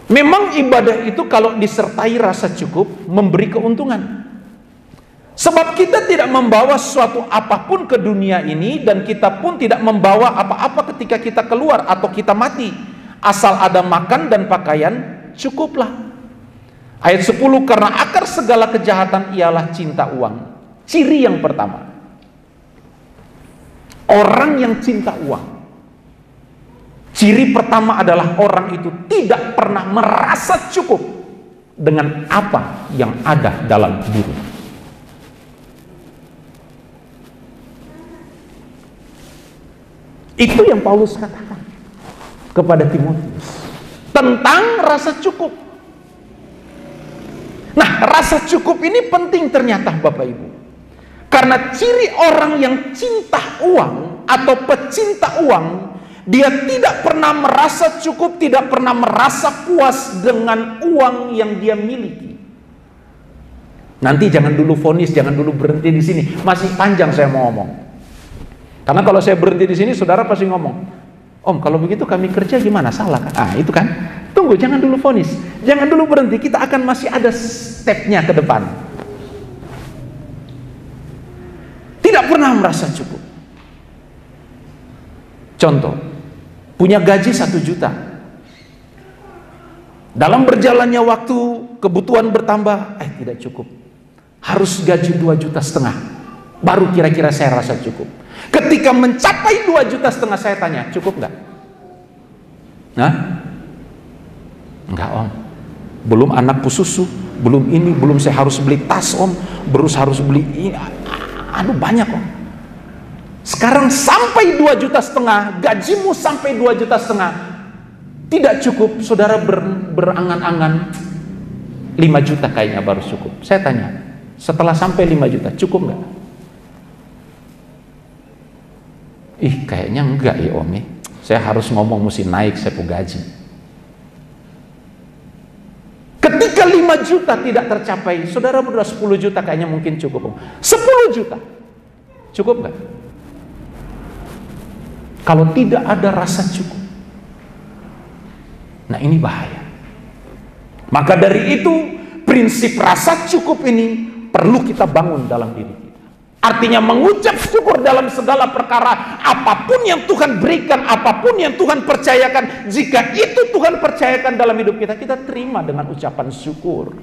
Memang ibadah itu kalau disertai rasa cukup memberi keuntungan. Sebab kita tidak membawa sesuatu apapun ke dunia ini, dan kita pun tidak membawa apa-apa ketika kita keluar atau kita mati. Asal ada makan dan pakaian, cukuplah. Ayat 10, karena akar segala kejahatan ialah cinta uang. Ciri yang pertama, orang yang cinta uang. Ciri pertama adalah orang itu tidak pernah merasa cukup dengan apa yang ada dalam diri. Itu yang Paulus katakan kepada Timotius tentang rasa cukup. Nah, rasa cukup ini penting ternyata Bapak Ibu. Karena ciri orang yang cinta uang atau pecinta uang, dia tidak pernah merasa cukup, tidak pernah merasa puas dengan uang yang dia miliki. Nanti jangan dulu vonis, jangan dulu berhenti di sini. Masih panjang saya mau ngomong. Karena kalau saya berhenti di sini, saudara pasti ngomong, Om, kalau begitu kami kerja gimana? Salah kan? Itu kan. Tunggu, jangan dulu vonis, jangan dulu berhenti. Kita akan masih ada stepnya ke depan. Tidak pernah merasa cukup. Contoh, punya gaji 1 juta. Dalam berjalannya waktu, kebutuhan bertambah, tidak cukup. Harus gaji 2,5 juta. Baru kira-kira saya rasa cukup. Ketika mencapai 2,5 juta, saya tanya, cukup nggak? Enggak Om, belum anakku susu, belum ini, belum saya harus beli tas Om, harus beli ini, banyak Om. Sekarang sampai 2,5 juta, gajimu sampai 2,5 juta, tidak cukup. Saudara berangan-angan 5 juta kayaknya baru cukup. Saya tanya, setelah sampai 5 juta cukup nggak? Kayaknya enggak ya Om. Saya harus ngomong mesti naik saya punya gaji. Ketika 5 juta tidak tercapai, saudara berdua 10 juta kayaknya mungkin cukup Om. 10 juta cukup nggak? Kalau tidak ada rasa cukup, nah ini bahaya. Maka dari itu prinsip rasa cukup ini perlu kita bangun dalam diri kita. Artinya mengucap syukur dalam segala perkara, apapun yang Tuhan berikan, apapun yang Tuhan percayakan, jika itu Tuhan percayakan dalam hidup kita, kita terima dengan ucapan syukur.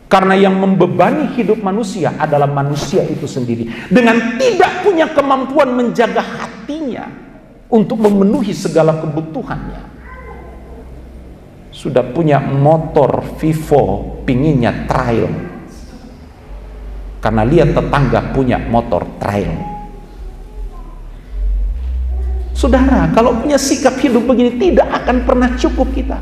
Karena yang membebani hidup manusia adalah manusia itu sendiri, dengan tidak punya kemampuan menjaga hatinya untuk memenuhi segala kebutuhannya. Sudah punya motor Vivo, pinginnya trail, karena lihat tetangga punya motor trail. Saudara, kalau punya sikap hidup begini, tidak akan pernah cukup kita.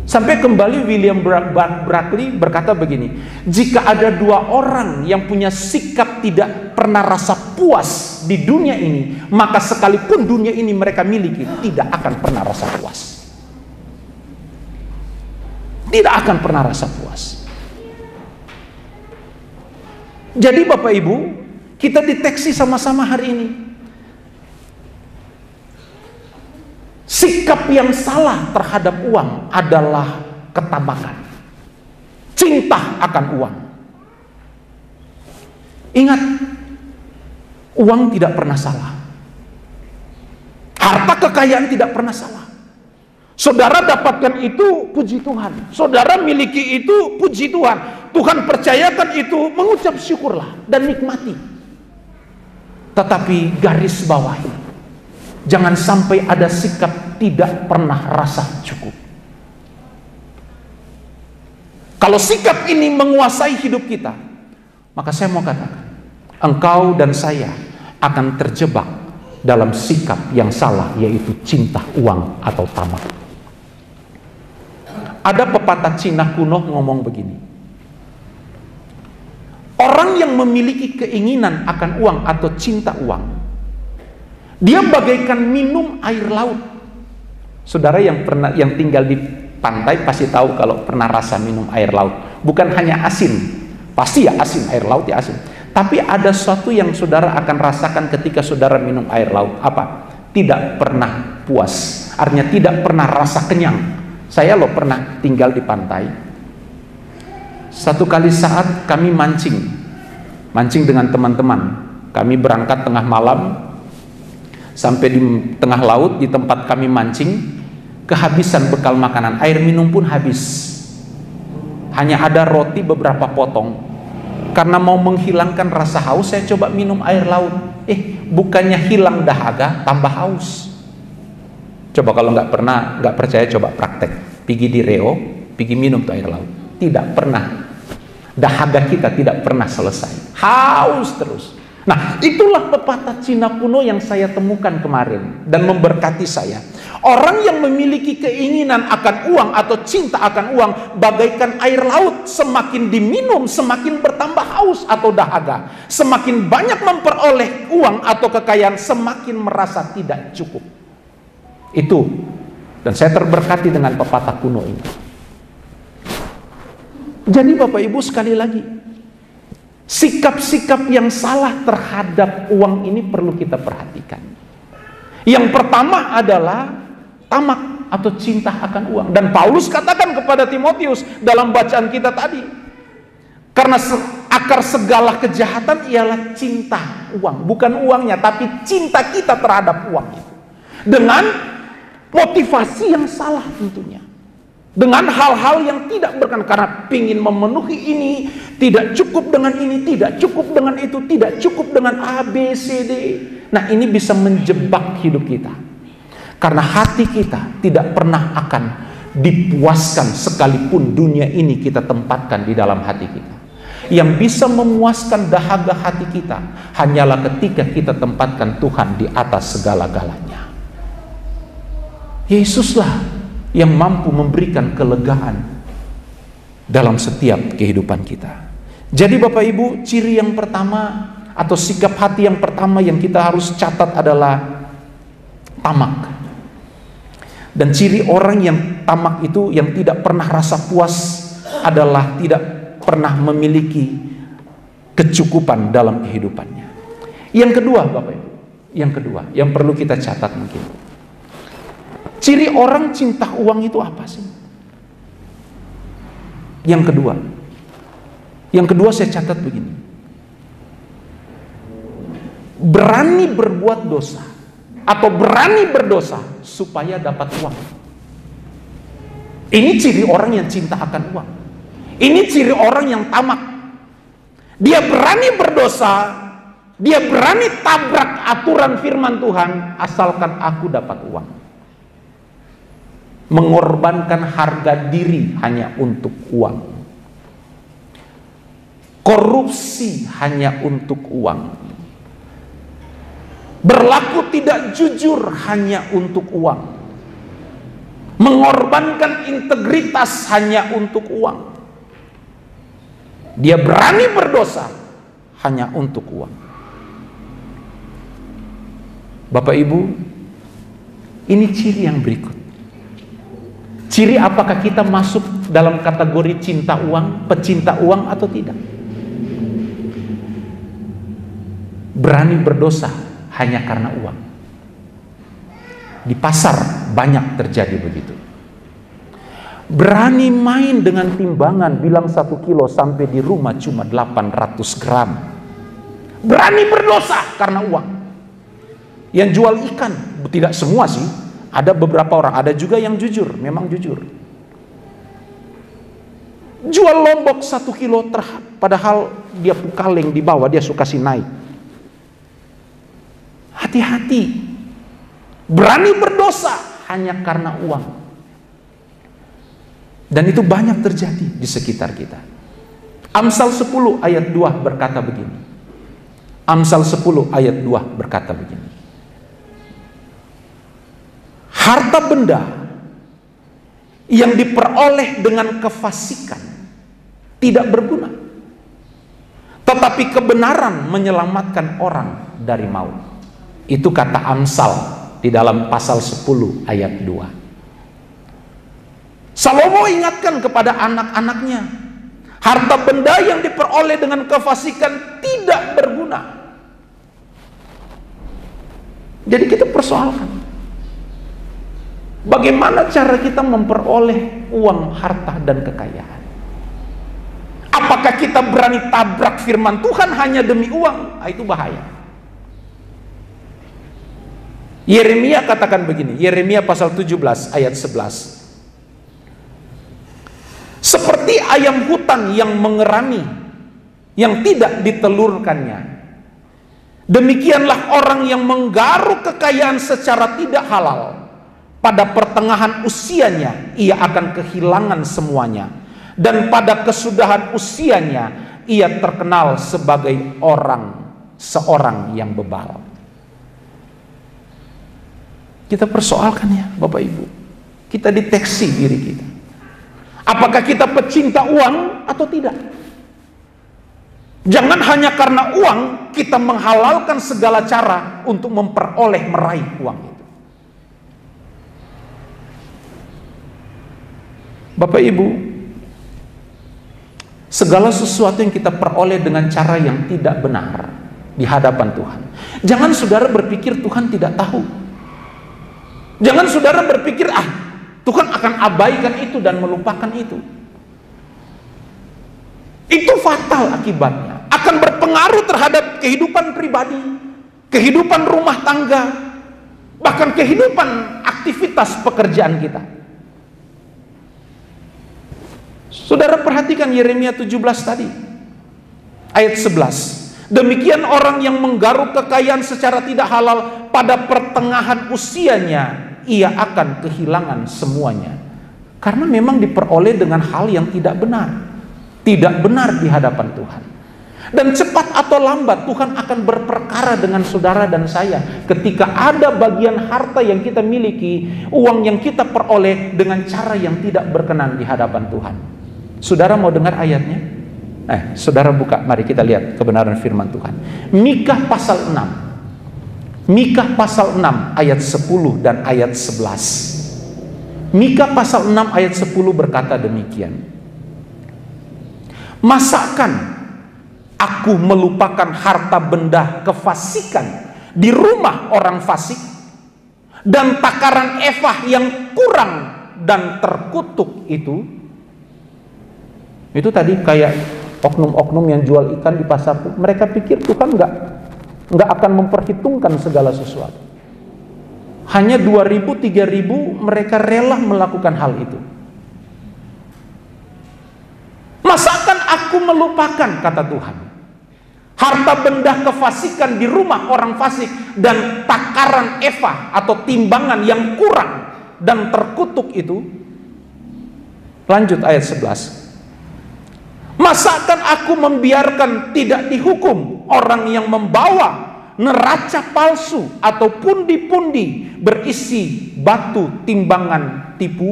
Sampai kembali William Barclay berkata begini, jika ada 2 orang yang punya sikap tidak pernah rasa puas di dunia ini, maka sekalipun dunia ini mereka miliki, tidak akan pernah rasa puas. Tidak akan pernah rasa puas. Jadi Bapak Ibu, kita deteksi sama-sama hari ini. Sikap yang salah terhadap uang adalah ketamakan, cinta akan uang. Ingat, uang tidak pernah salah. Harta kekayaan tidak pernah salah. Saudara dapatkan itu, puji Tuhan. Saudara miliki itu, puji Tuhan. Tuhan percayakan itu, mengucap syukurlah dan nikmati. Tetapi garis bawahi, jangan sampai ada sikap tidak pernah rasa cukup. Kalau sikap ini menguasai hidup kita, maka saya mau katakan, engkau dan saya akan terjebak dalam sikap yang salah, yaitu cinta uang atau tamak. Ada pepatah Cina kuno ngomong begini, orang yang memiliki keinginan akan uang atau cinta uang, dia bagaikan minum air laut. Saudara yang tinggal di pantai pasti tahu kalau pernah rasa minum air laut. Bukan hanya asin, pasti ya asin, air laut ya asin. Tapi ada sesuatu yang saudara akan rasakan ketika saudara minum air laut. Apa? Tidak pernah puas. Artinya tidak pernah rasa kenyang. Saya loh pernah tinggal di pantai. Satu kali saat kami mancing dengan teman-teman. Kami berangkat tengah malam, sampai di tengah laut di tempat kami mancing, kehabisan bekal makanan, air minum pun habis. Hanya ada roti beberapa potong. Karena mau menghilangkan rasa haus, saya coba minum air laut. Bukannya hilang dahaga, tambah haus. Coba kalau nggak percaya, coba praktek. Pergi di Reo, pergi minum tuh air laut. Tidak pernah, dahaga kita tidak pernah selesai. Haus terus. Nah, itulah pepatah Cina kuno yang saya temukan kemarin dan memberkati saya. Orang yang memiliki keinginan akan uang atau cinta akan uang bagaikan air laut, semakin diminum semakin bertambah haus atau dahaga. Semakin banyak memperoleh uang atau kekayaan, semakin merasa tidak cukup. Itu, dan saya terberkati dengan pepatah kuno ini. Jadi Bapak Ibu, sekali lagi, sikap-sikap yang salah terhadap uang ini perlu kita perhatikan. Yang pertama adalah tamak atau cinta akan uang. Dan Paulus katakan kepada Timotius dalam bacaan kita tadi, karena akar segala kejahatan ialah cinta uang. Bukan uangnya, tapi cinta kita terhadap uang itu. Dengan motivasi yang salah tentunya. Dengan hal-hal yang tidak berkenan, karena ingin memenuhi ini, tidak cukup dengan ini, tidak cukup dengan itu, tidak cukup dengan A, B, C, D. Nah, ini bisa menjebak hidup kita. Karena hati kita tidak pernah akan dipuaskan sekalipun dunia ini kita tempatkan di dalam hati kita. Yang bisa memuaskan dahaga hati kita hanyalah ketika kita tempatkan Tuhan di atas segala-galanya. Yesuslah yang mampu memberikan kelegaan dalam setiap kehidupan kita. Jadi Bapak Ibu, ciri yang pertama atau sikap hati yang pertama yang kita harus catat adalah tamak. Dan ciri orang yang tamak itu, yang tidak pernah rasa puas, adalah tidak pernah memiliki kecukupan dalam kehidupannya. Yang kedua Bapak Ibu, yang kedua yang perlu kita catat mungkin, ciri orang cinta uang itu apa sih? Yang kedua saya catat begini, berani berbuat dosa atau berani berdosa supaya dapat uang. Ini ciri orang yang cinta akan uang. Ini ciri orang yang tamak. Dia berani berdosa, dia berani tabrak aturan firman Tuhan asalkan aku dapat uang. Mengorbankan harga diri hanya untuk uang. Korupsi hanya untuk uang. Berlaku tidak jujur hanya untuk uang. Mengorbankan integritas hanya untuk uang. Dia berani berdosa hanya untuk uang. Bapak Ibu, ini ciri yang berikut. Ciri apakah kita masuk dalam kategori cinta uang, pecinta uang atau tidak? Berani berdosa hanya karena uang. Di pasar banyak terjadi begitu. Berani main dengan timbangan, bilang 1 kilo, sampai di rumah cuma 800 gram. Berani berdosa karena uang. Yang jual ikan, tidak semua sih, ada beberapa orang, ada juga yang jujur, memang jujur. Jual lombok 1 kilo, padahal dia pukaleng di bawah, dia suka kasih naik. Hati-hati. Berani berdosa hanya karena uang. Dan itu banyak terjadi di sekitar kita. Amsal 10 ayat 2 berkata begini. Amsal 10 ayat 2 berkata begini. Harta benda yang diperoleh dengan kefasikan tidak berguna, tetapi kebenaran menyelamatkan orang dari maut. Itu kata Amsal di dalam pasal 10 ayat 2. Salomo ingatkan kepada anak-anaknya, harta benda yang diperoleh dengan kefasikan tidak berguna. Jadi kita persoalkan, bagaimana cara kita memperoleh uang, harta, dan kekayaan? Apakah kita berani tabrak firman Tuhan hanya demi uang? Itu bahaya. Yeremia katakan begini, Yeremia pasal 17 ayat 11. Seperti ayam hutan yang mengerami, yang tidak ditelurkannya, demikianlah orang yang menggaruk kekayaan secara tidak halal. Pada pertengahan usianya ia akan kehilangan semuanya, dan pada kesudahan usianya ia terkenal sebagai seorang yang bebal. Kita persoalkan ya Bapak Ibu, kita deteksi diri kita. Apakah kita pecinta uang atau tidak? Jangan hanya karena uang kita menghalalkan segala cara untuk meraih uang itu. Bapak Ibu, segala sesuatu yang kita peroleh dengan cara yang tidak benar di hadapan Tuhan, jangan saudara berpikir Tuhan tidak tahu. Jangan saudara berpikir Tuhan akan abaikan itu dan melupakan itu. Itu fatal akibatnya. Akan berpengaruh terhadap kehidupan pribadi, kehidupan rumah tangga, bahkan kehidupan aktivitas pekerjaan kita. Saudara perhatikan Yeremia 17 tadi, ayat 11. Demikian orang yang menggaruk kekayaan secara tidak halal, pada pertengahan usianya ia akan kehilangan semuanya. Karena memang diperoleh dengan hal yang tidak benar. Tidak benar di hadapan Tuhan. Dan cepat atau lambat Tuhan akan berperkara dengan saudara dan saya ketika ada bagian harta yang kita miliki, uang yang kita peroleh dengan cara yang tidak berkenan di hadapan Tuhan. Saudara mau dengar ayatnya? Saudara buka, mari kita lihat kebenaran firman Tuhan. Mikah pasal 6. Mikah pasal 6 ayat 10 dan ayat 11. Mikah pasal 6 ayat 10 berkata demikian. Masakan aku melupakan harta benda kefasikan di rumah orang fasik, dan takaran efah yang kurang dan terkutuk itu? Itu tadi kayak oknum-oknum yang jual ikan di pasar. Mereka pikir Tuhan nggak akan memperhitungkan segala sesuatu. Hanya 2.000, 3.000 mereka rela melakukan hal itu. Masakan aku melupakan, kata Tuhan, harta benda kefasikan di rumah orang fasik dan takaran efah atau timbangan yang kurang dan terkutuk itu? Lanjut ayat 11. Masakan aku membiarkan tidak dihukum orang yang membawa neraca palsu atau pundi-pundi berisi batu timbangan tipu?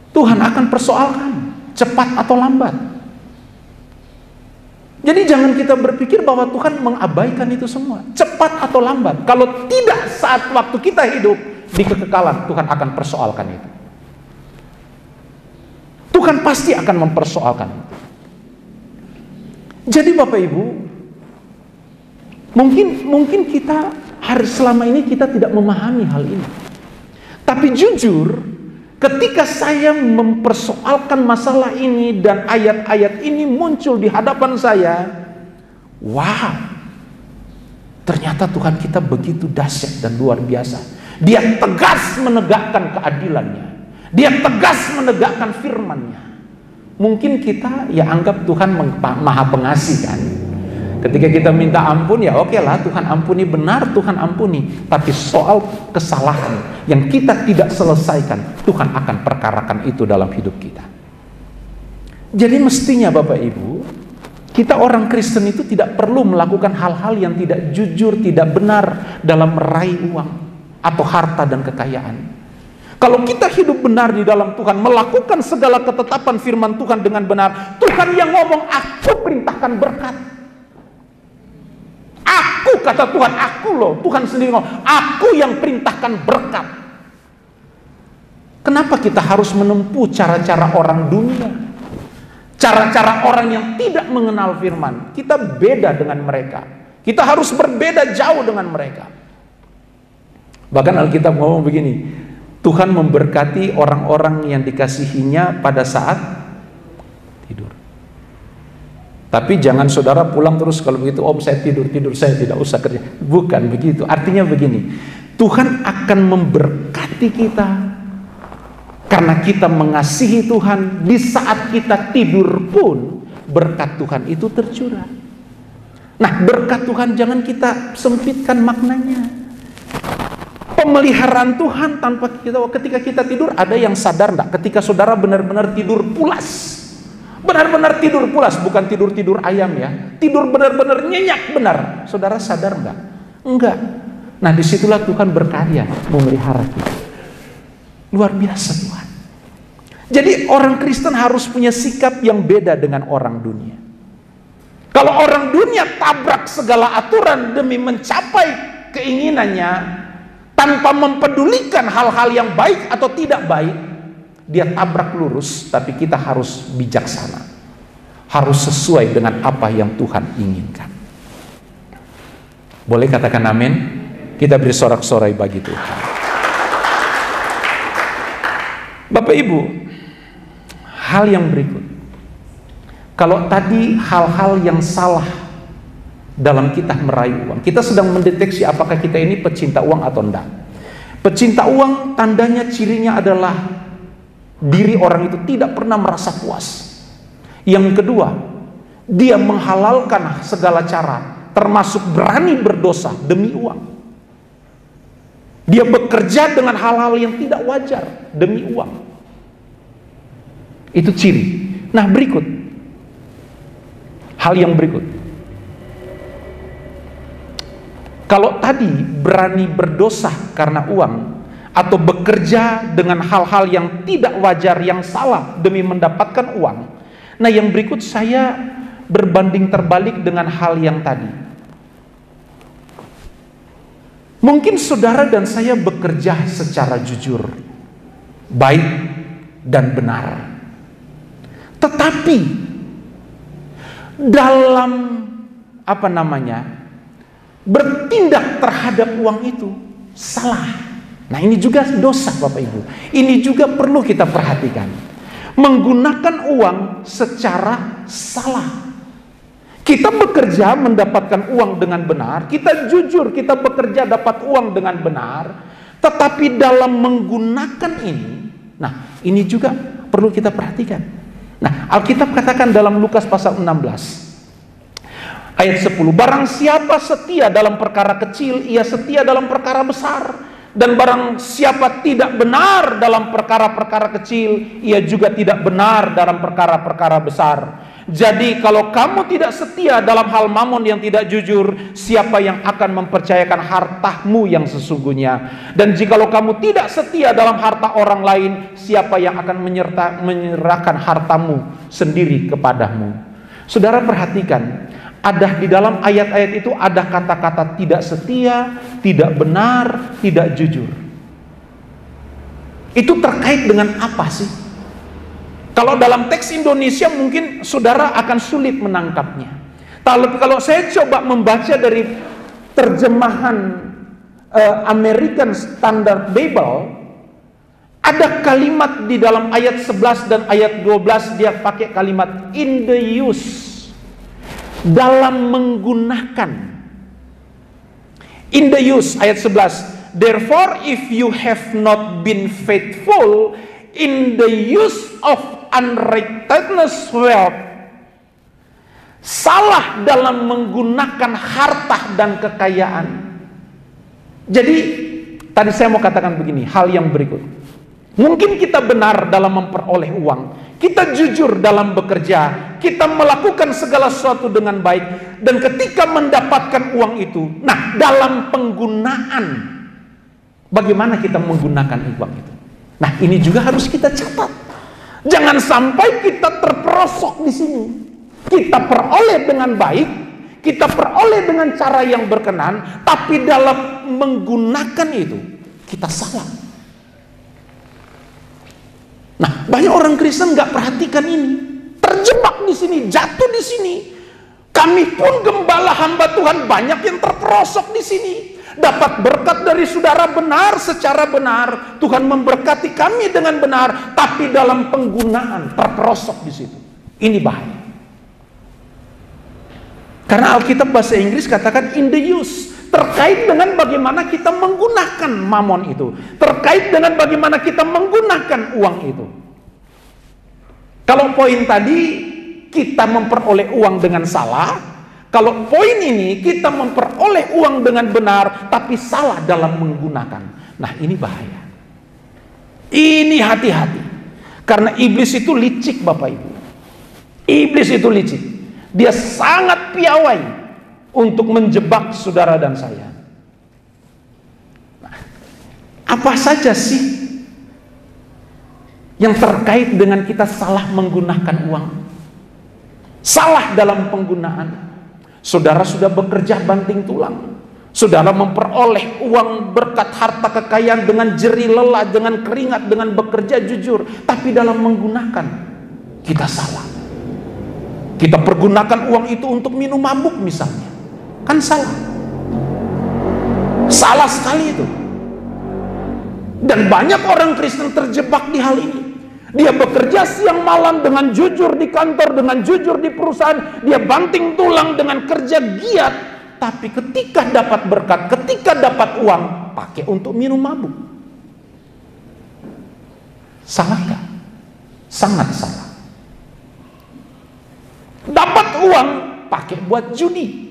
Tuhan akan persoalkan cepat atau lambat. Jadi jangan kita berpikir bahwa Tuhan mengabaikan itu semua. Cepat atau lambat, kalau tidak saat waktu kita hidup di kekekalan, Tuhan akan persoalkan itu. Tuhan pasti akan mempersoalkan itu. Jadi Bapak Ibu, mungkin kita selama ini kita tidak memahami hal ini. Tapi jujur, ketika saya mempersoalkan masalah ini dan ayat-ayat ini muncul di hadapan saya, wow, ternyata Tuhan kita begitu dahsyat dan luar biasa. Dia tegas menegakkan keadilannya. Dia tegas menegakkan firman-Nya. Mungkin kita ya anggap Tuhan maha pengasih kan. Ketika kita minta ampun, ya oke lah, Tuhan ampuni, benar Tuhan ampuni. Tapi soal kesalahan yang kita tidak selesaikan, Tuhan akan perkarakan itu dalam hidup kita. Jadi mestinya Bapak Ibu, kita orang Kristen itu tidak perlu melakukan hal-hal yang tidak jujur, tidak benar dalam meraih uang atau harta dan kekayaan. Kalau kita hidup benar di dalam Tuhan, melakukan segala ketetapan firman Tuhan dengan benar, Tuhan yang ngomong, aku perintahkan berkat. Aku, kata Tuhan, aku loh, Tuhan sendiri ngomong, aku yang perintahkan berkat. Kenapa kita harus menempuh cara-cara orang dunia? Cara-cara orang yang tidak mengenal firman. Kita beda dengan mereka. Kita harus berbeda jauh dengan mereka. Bahkan Alkitab ngomong begini, Tuhan memberkati orang-orang yang dikasihinya pada saat tidur. Tapi jangan saudara pulang terus kalau begitu, om saya tidur, saya tidak usah kerja. Bukan begitu. Artinya begini, Tuhan akan memberkati kita karena kita mengasihi Tuhan. Di saat kita tidur pun berkat Tuhan itu tercurah. Nah, berkat Tuhan jangan kita sempitkan maknanya. Pemeliharaan Tuhan tanpa ketika kita tidur, ada yang sadar enggak? Ketika saudara benar-benar tidur pulas, benar-benar tidur pulas, bukan tidur-tidur ayam ya, tidur benar-benar nyenyak benar, saudara sadar enggak? Enggak. Nah, disitulah Tuhan berkarya memelihara kita. Luar biasa Tuhan. Jadi orang Kristen harus punya sikap yang beda dengan orang dunia. Kalau orang dunia tabrak segala aturan demi mencapai keinginannya, tanpa mempedulikan hal-hal yang baik atau tidak baik, dia tabrak lurus. Tapi kita harus bijaksana, harus sesuai dengan apa yang Tuhan inginkan. Boleh katakan amin? Kita beri sorak-sorai bagi Tuhan. Bapak Ibu, hal yang berikut, kalau tadi hal-hal yang salah dalam kita meraih uang, kita sedang mendeteksi apakah kita ini pecinta uang atau enggak. Pecinta uang tandanya, cirinya adalah diri orang itu tidak pernah merasa puas. Yang kedua, dia menghalalkan segala cara, termasuk berani berdosa demi uang. Dia bekerja dengan hal-hal yang tidak wajar demi uang. Itu ciri. Nah, berikut hal yang berikut. Kalau tadi berani berdosa karena uang, atau bekerja dengan hal-hal yang tidak wajar, yang salah demi mendapatkan uang. Nah, yang berikut saya berbanding terbalik dengan hal yang tadi. Mungkin saudara dan saya bekerja secara jujur, baik dan benar. Tetapi dalam bertindak terhadap uang itu salah. Nah, ini juga dosa Bapak Ibu. Ini juga perlu kita perhatikan. Menggunakan uang secara salah. Kita bekerja mendapatkan uang dengan benar, kita jujur, kita bekerja dapat uang dengan benar, tetapi dalam menggunakan ini, nah ini juga perlu kita perhatikan. Nah, Alkitab katakan dalam Lukas pasal 16 ayat 10, barang siapa setia dalam perkara kecil, ia setia dalam perkara besar. Dan barang siapa tidak benar dalam perkara-perkara kecil, ia juga tidak benar dalam perkara-perkara besar. Jadi kalau kamu tidak setia dalam hal mamon yang tidak jujur, siapa yang akan mempercayakan hartamu yang sesungguhnya? Dan jikalau kamu tidak setia dalam harta orang lain, siapa yang akan menyerahkan hartamu sendiri kepadamu? Saudara perhatikan, ada di dalam ayat-ayat itu ada kata-kata tidak setia, tidak benar, tidak jujur. Itu terkait dengan apa sih? Kalau dalam teks Indonesia mungkin saudara akan sulit menangkapnya. Tapi kalau saya coba membaca dari terjemahan American Standard Bible, ada kalimat di dalam ayat 11 dan ayat 12, dia pakai kalimat in the use, dalam menggunakan. In the use, ayat 11, therefore if you have not been faithful in the use of unrighteousness wealth, salah dalam menggunakan harta dan kekayaan. Jadi tadi saya mau katakan begini, hal yang berikut. Mungkin kita benar dalam memperoleh uang, kita jujur dalam bekerja, kita melakukan segala sesuatu dengan baik, dan ketika mendapatkan uang itu, nah dalam penggunaan, bagaimana kita menggunakan uang itu. Nah ini juga harus kita catat. Jangan sampai kita terperosok di sini. Kita peroleh dengan baik, kita peroleh dengan cara yang berkenan, tapi dalam menggunakan itu kita salah. Nah, banyak orang Kristen nggak perhatikan ini, terjebak di sini, jatuh di sini. Kami pun gembala hamba Tuhan banyak yang terperosok di sini. Dapat berkat dari saudara benar, secara benar, Tuhan memberkati kami dengan benar, tapi dalam penggunaan terperosok di situ. Ini bahaya. Karena Alkitab bahasa Inggris katakan in the use, terkait dengan bagaimana kita menggunakan mamon itu, terkait dengan bagaimana kita menggunakan uang itu. Kalau poin tadi kita memperoleh uang dengan salah, kalau poin ini kita memperoleh uang dengan benar tapi salah dalam menggunakan. Nah ini bahaya. Ini hati-hati. Karena iblis itu licik Bapak Ibu. Iblis itu licik. Dia sangat piawai untuk menjebak saudara dan saya. Nah, apa saja sih yang terkait dengan kita salah menggunakan uang? Salah dalam penggunaan. Saudara sudah bekerja banting tulang. Saudara memperoleh uang berkat harta kekayaan dengan jerih lelah, dengan keringat, dengan bekerja jujur. Tapi dalam menggunakan, kita salah. Kita pergunakan uang itu untuk minum mabuk misalnya. Kan salah. Salah sekali itu. Dan banyak orang Kristen terjebak di hal ini. Dia bekerja siang malam dengan jujur di kantor, dengan jujur di perusahaan. Dia banting tulang dengan kerja giat. Tapi ketika dapat berkat, ketika dapat uang, pakai untuk minum mabuk. Salah gak? Sangat salah. Dapat uang, pakai buat judi.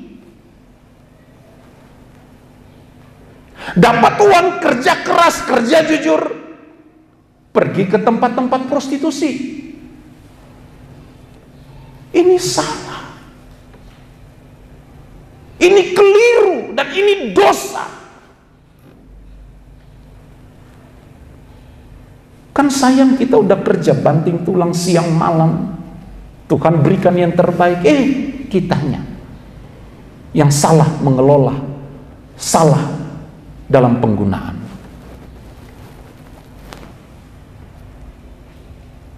Dapat uang, kerja keras, kerja jujur, pergi ke tempat-tempat prostitusi. Ini salah. Ini keliru dan ini dosa. Kan sayang kita udah kerja banting tulang siang malam. Tuhan berikan yang terbaik, kitanya yang salah mengelola, salah dalam penggunaan.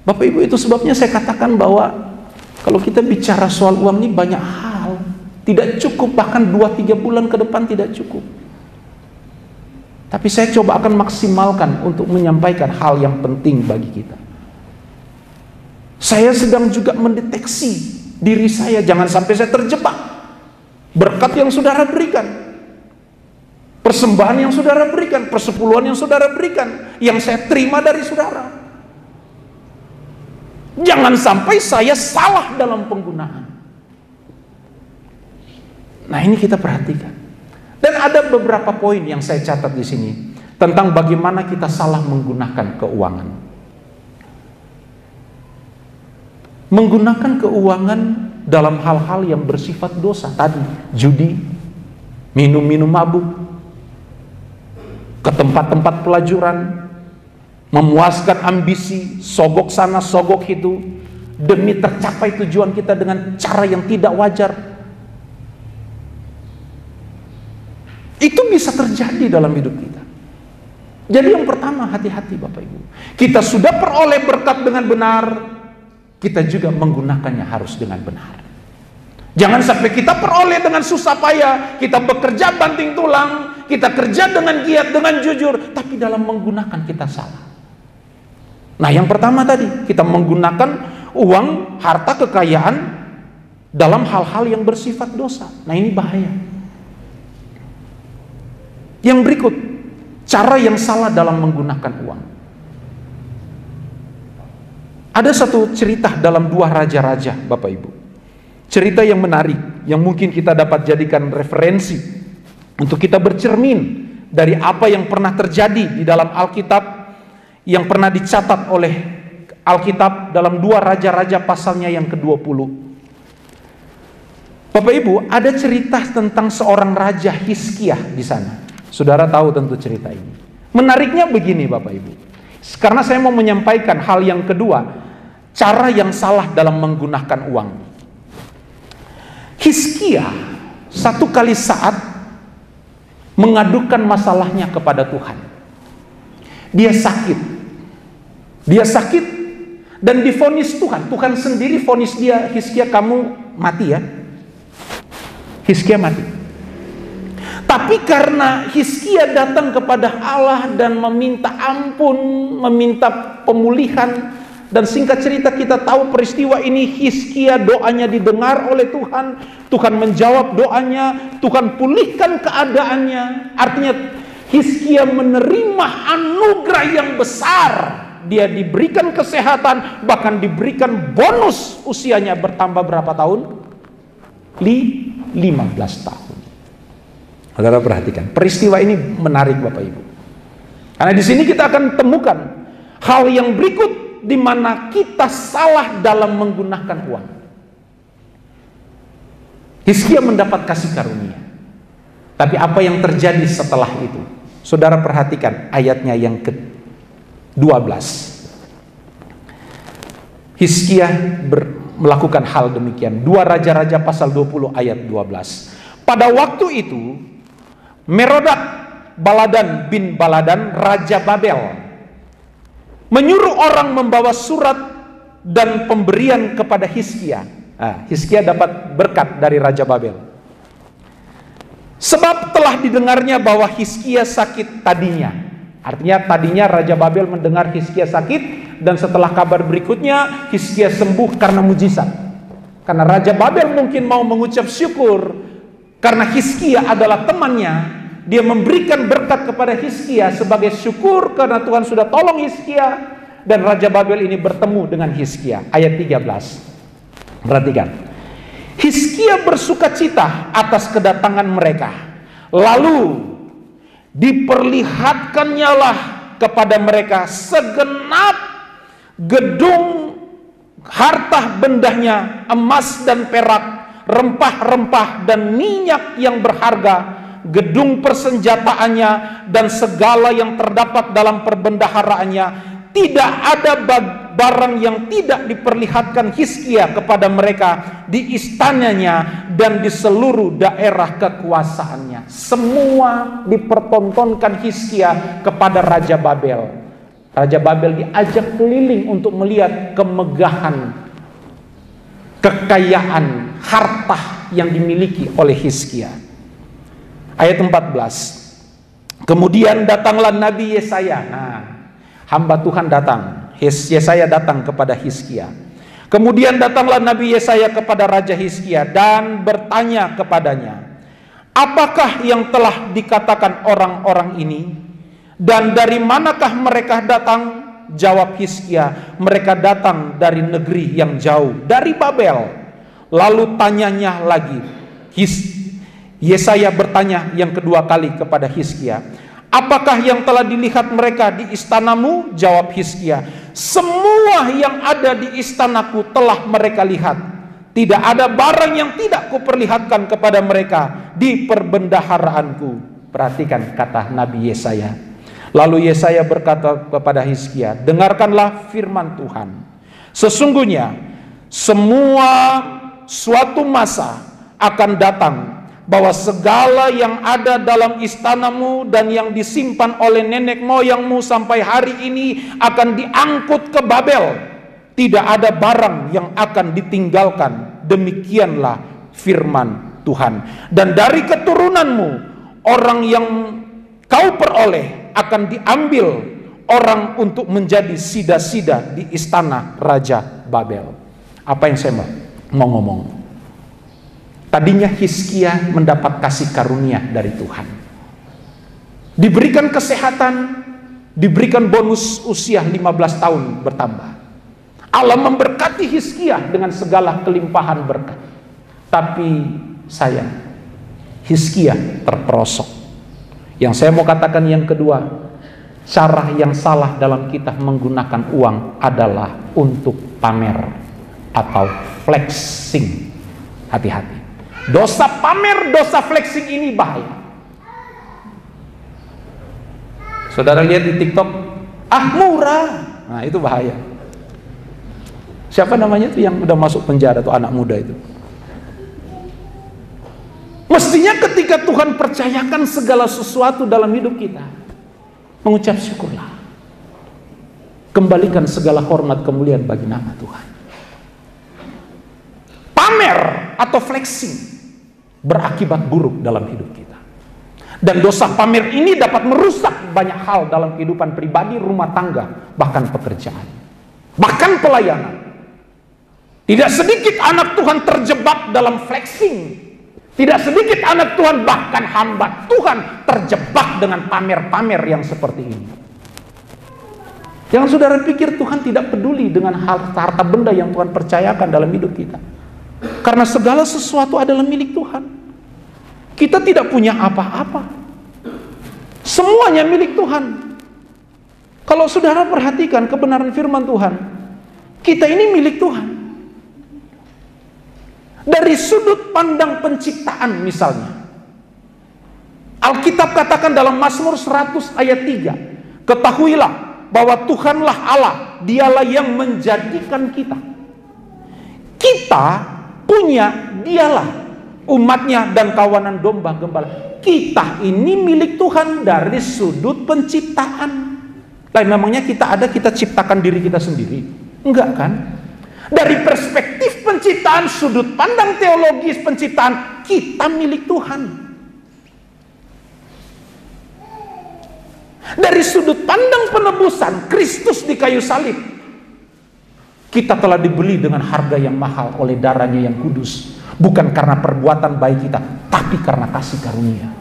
Bapak Ibu, itu sebabnya saya katakan bahwa kalau kita bicara soal uang ini banyak hal, tidak cukup, bahkan 2-3 bulan ke depan tidak cukup. Tapi saya coba akan maksimalkan untuk menyampaikan hal yang penting bagi kita. Saya sedang juga mendeteksi diri saya, jangan sampai saya terjebak. Berkat yang saudara berikan, persembahan yang saudara berikan, persepuluhan yang saudara berikan, yang saya terima dari saudara, jangan sampai saya salah dalam penggunaan. Nah ini kita perhatikan. Dan ada beberapa poin yang saya catat di sini tentang bagaimana kita salah menggunakan keuangan. Menggunakan keuangan dalam hal-hal yang bersifat dosa tadi, judi, minum-minum mabuk, ke tempat-tempat pelacuran, memuaskan ambisi, sogok sana, sogok itu, demi tercapai tujuan kita dengan cara yang tidak wajar. Itu bisa terjadi dalam hidup kita. Jadi yang pertama, hati-hati Bapak Ibu. Kita sudah peroleh berkat dengan benar, kita juga menggunakannya harus dengan benar. Jangan sampai kita peroleh dengan susah payah, kita bekerja banting tulang, kita kerja dengan giat, dengan jujur, tapi dalam menggunakan kita salah. Nah, yang pertama tadi, kita menggunakan uang, harta, kekayaan dalam hal-hal yang bersifat dosa. Nah, ini bahaya. Yang berikut, cara yang salah dalam menggunakan uang. Ada satu cerita dalam 2 Raja-Raja, Bapak Ibu. Cerita yang menarik, yang mungkin kita dapat jadikan referensi untuk kita bercermin dari apa yang pernah terjadi di dalam Alkitab, yang pernah dicatat oleh Alkitab dalam 2 Raja-Raja pasalnya yang ke-20. Bapak Ibu, ada cerita tentang seorang Raja Hizkia di sana. Saudara tahu tentu cerita ini. Menariknya begini Bapak Ibu, karena saya mau menyampaikan hal yang kedua, cara yang salah dalam menggunakan uang. Hizkia satu kali saat mengadukan masalahnya kepada Tuhan. Dia sakit dan divonis Tuhan. Tuhan sendiri vonis dia, Hizkia kamu mati ya. Hizkia mati. Tapi karena Hizkia datang kepada Allah dan meminta ampun, meminta pemulihan, dan singkat cerita kita tahu peristiwa ini, Hizkia doanya didengar oleh Tuhan. Tuhan menjawab doanya, Tuhan pulihkan keadaannya. Artinya Hizkia menerima anugerah yang besar. Dia diberikan kesehatan, bahkan diberikan bonus usianya bertambah berapa tahun? 15 tahun. Saudara perhatikan, peristiwa ini menarik Bapak Ibu. Karena di sini kita akan temukan hal yang berikut di mana kita salah dalam menggunakan uang. Hizkia mendapat kasih karunia. Tapi apa yang terjadi setelah itu? Saudara perhatikan ayatnya yang ke-12. Hizkia melakukan hal demikian. 2 Raja-Raja pasal 20 ayat 12. Pada waktu itu Merodak Baladan bin Baladan Raja Babel menyuruh orang membawa surat dan pemberian kepada Hizkia. Hizkia dapat berkat dari Raja Babel. Sebab telah didengarnya bahwa Hizkia sakit tadinya. Artinya tadinya Raja Babel mendengar Hizkia sakit, dan setelah kabar berikutnya Hizkia sembuh karena mujizat. Karena Raja Babel mungkin mau mengucap syukur karena Hizkia adalah temannya. Dia memberikan berkat kepada Hizkia sebagai syukur karena Tuhan sudah tolong Hizkia, dan Raja Babel ini bertemu dengan Hizkia. Ayat 13. Perhatikan. Hizkia bersukacita atas kedatangan mereka. Lalu diperlihatkannya lah kepada mereka segenap gedung harta bendahnya, emas dan perak, rempah-rempah dan minyak yang berharga, gedung persenjataannya dan segala yang terdapat dalam perbendaharaannya. Tidak ada barang yang tidak diperlihatkan Hizkia kepada mereka di istananya dan di seluruh daerah kekuasaannya. Semua dipertontonkan Hizkia kepada Raja Babel. Raja Babel diajak keliling untuk melihat kemegahan, kekayaan, harta yang dimiliki oleh Hizkia. Ayat 14. Kemudian datanglah Nabi Yesaya. Hamba Tuhan datang. Yesaya datang kepada Hizkia. Kemudian datanglah Nabi Yesaya kepada Raja Hizkia dan bertanya kepadanya, apakah yang telah dikatakan orang-orang ini? Dan dari manakah mereka datang? Jawab Hizkia, mereka datang dari negeri yang jauh, dari Babel. Lalu tanyanya lagi. Yesaya bertanya yang kedua kali kepada Hizkia, apakah yang telah dilihat mereka di istanamu? Jawab Hizkia, semua yang ada di istanaku telah mereka lihat. Tidak ada barang yang tidak kuperlihatkan kepada mereka di perbendaharaanku. Perhatikan kata Nabi Yesaya. Lalu Yesaya berkata kepada Hizkia, dengarkanlah firman Tuhan. Sesungguhnya suatu masa akan datang bahwa segala yang ada dalam istanamu dan yang disimpan oleh nenek moyangmu sampai hari ini akan diangkut ke Babel. Tidak ada barang yang akan ditinggalkan. Demikianlah firman Tuhan. Dan dari keturunanmu orang yang kau peroleh akan diambil orang untuk menjadi sida-sida di istana Raja Babel. Apa yang saya mau ngomong? Tadinya Hizkia mendapat kasih karunia dari Tuhan. Diberikan kesehatan, diberikan bonus usia 15 tahun bertambah. Allah memberkati Hizkia dengan segala kelimpahan berkat. Tapi sayang, Hizkia terperosok. Yang saya mau katakan yang kedua, cara yang salah dalam kita menggunakan uang adalah untuk pamer atau flexing. Hati-hati. Dosa pamer, dosa flexing ini bahaya. Saudara lihat di TikTok, murah. Nah, itu bahaya. Siapa namanya tuh yang udah masuk penjara tuh, anak muda itu? Mestinya ketika Tuhan percayakan segala sesuatu dalam hidup kita, mengucap syukurlah. Kembalikan segala hormat kemuliaan bagi nama Tuhan. Pamer atau flexing berakibat buruk dalam hidup kita. Dan dosa pamer ini dapat merusak banyak hal dalam kehidupan pribadi, rumah tangga, bahkan pekerjaan, bahkan pelayanan. Tidak sedikit anak Tuhan terjebak dalam flexing. Tidak sedikit anak Tuhan, bahkan hamba Tuhan, terjebak dengan pamer-pamer yang seperti ini. Jangan saudara pikir Tuhan tidak peduli dengan harta benda yang Tuhan percayakan dalam hidup kita. Karena segala sesuatu adalah milik Tuhan. Kita tidak punya apa-apa. Semuanya milik Tuhan. Kalau saudara perhatikan kebenaran firman Tuhan, kita ini milik Tuhan. Dari sudut pandang penciptaan misalnya, Alkitab katakan dalam Mazmur 100 ayat 3, ketahuilah bahwa Tuhanlah Allah, dialah yang menjadikan kita. Kita punya dialah, umatnya dan kawanan domba gembala. Kita ini milik Tuhan dari sudut penciptaan. Lain memangnya kita ciptakan diri kita sendiri? Enggak kan? Dari perspektif penciptaan, sudut pandang teologis penciptaan, kita milik Tuhan. Dari sudut pandang penebusan, Kristus di kayu salib, kita telah dibeli dengan harga yang mahal oleh darahnya yang kudus. Bukan karena perbuatan baik kita, tapi karena kasih karunia.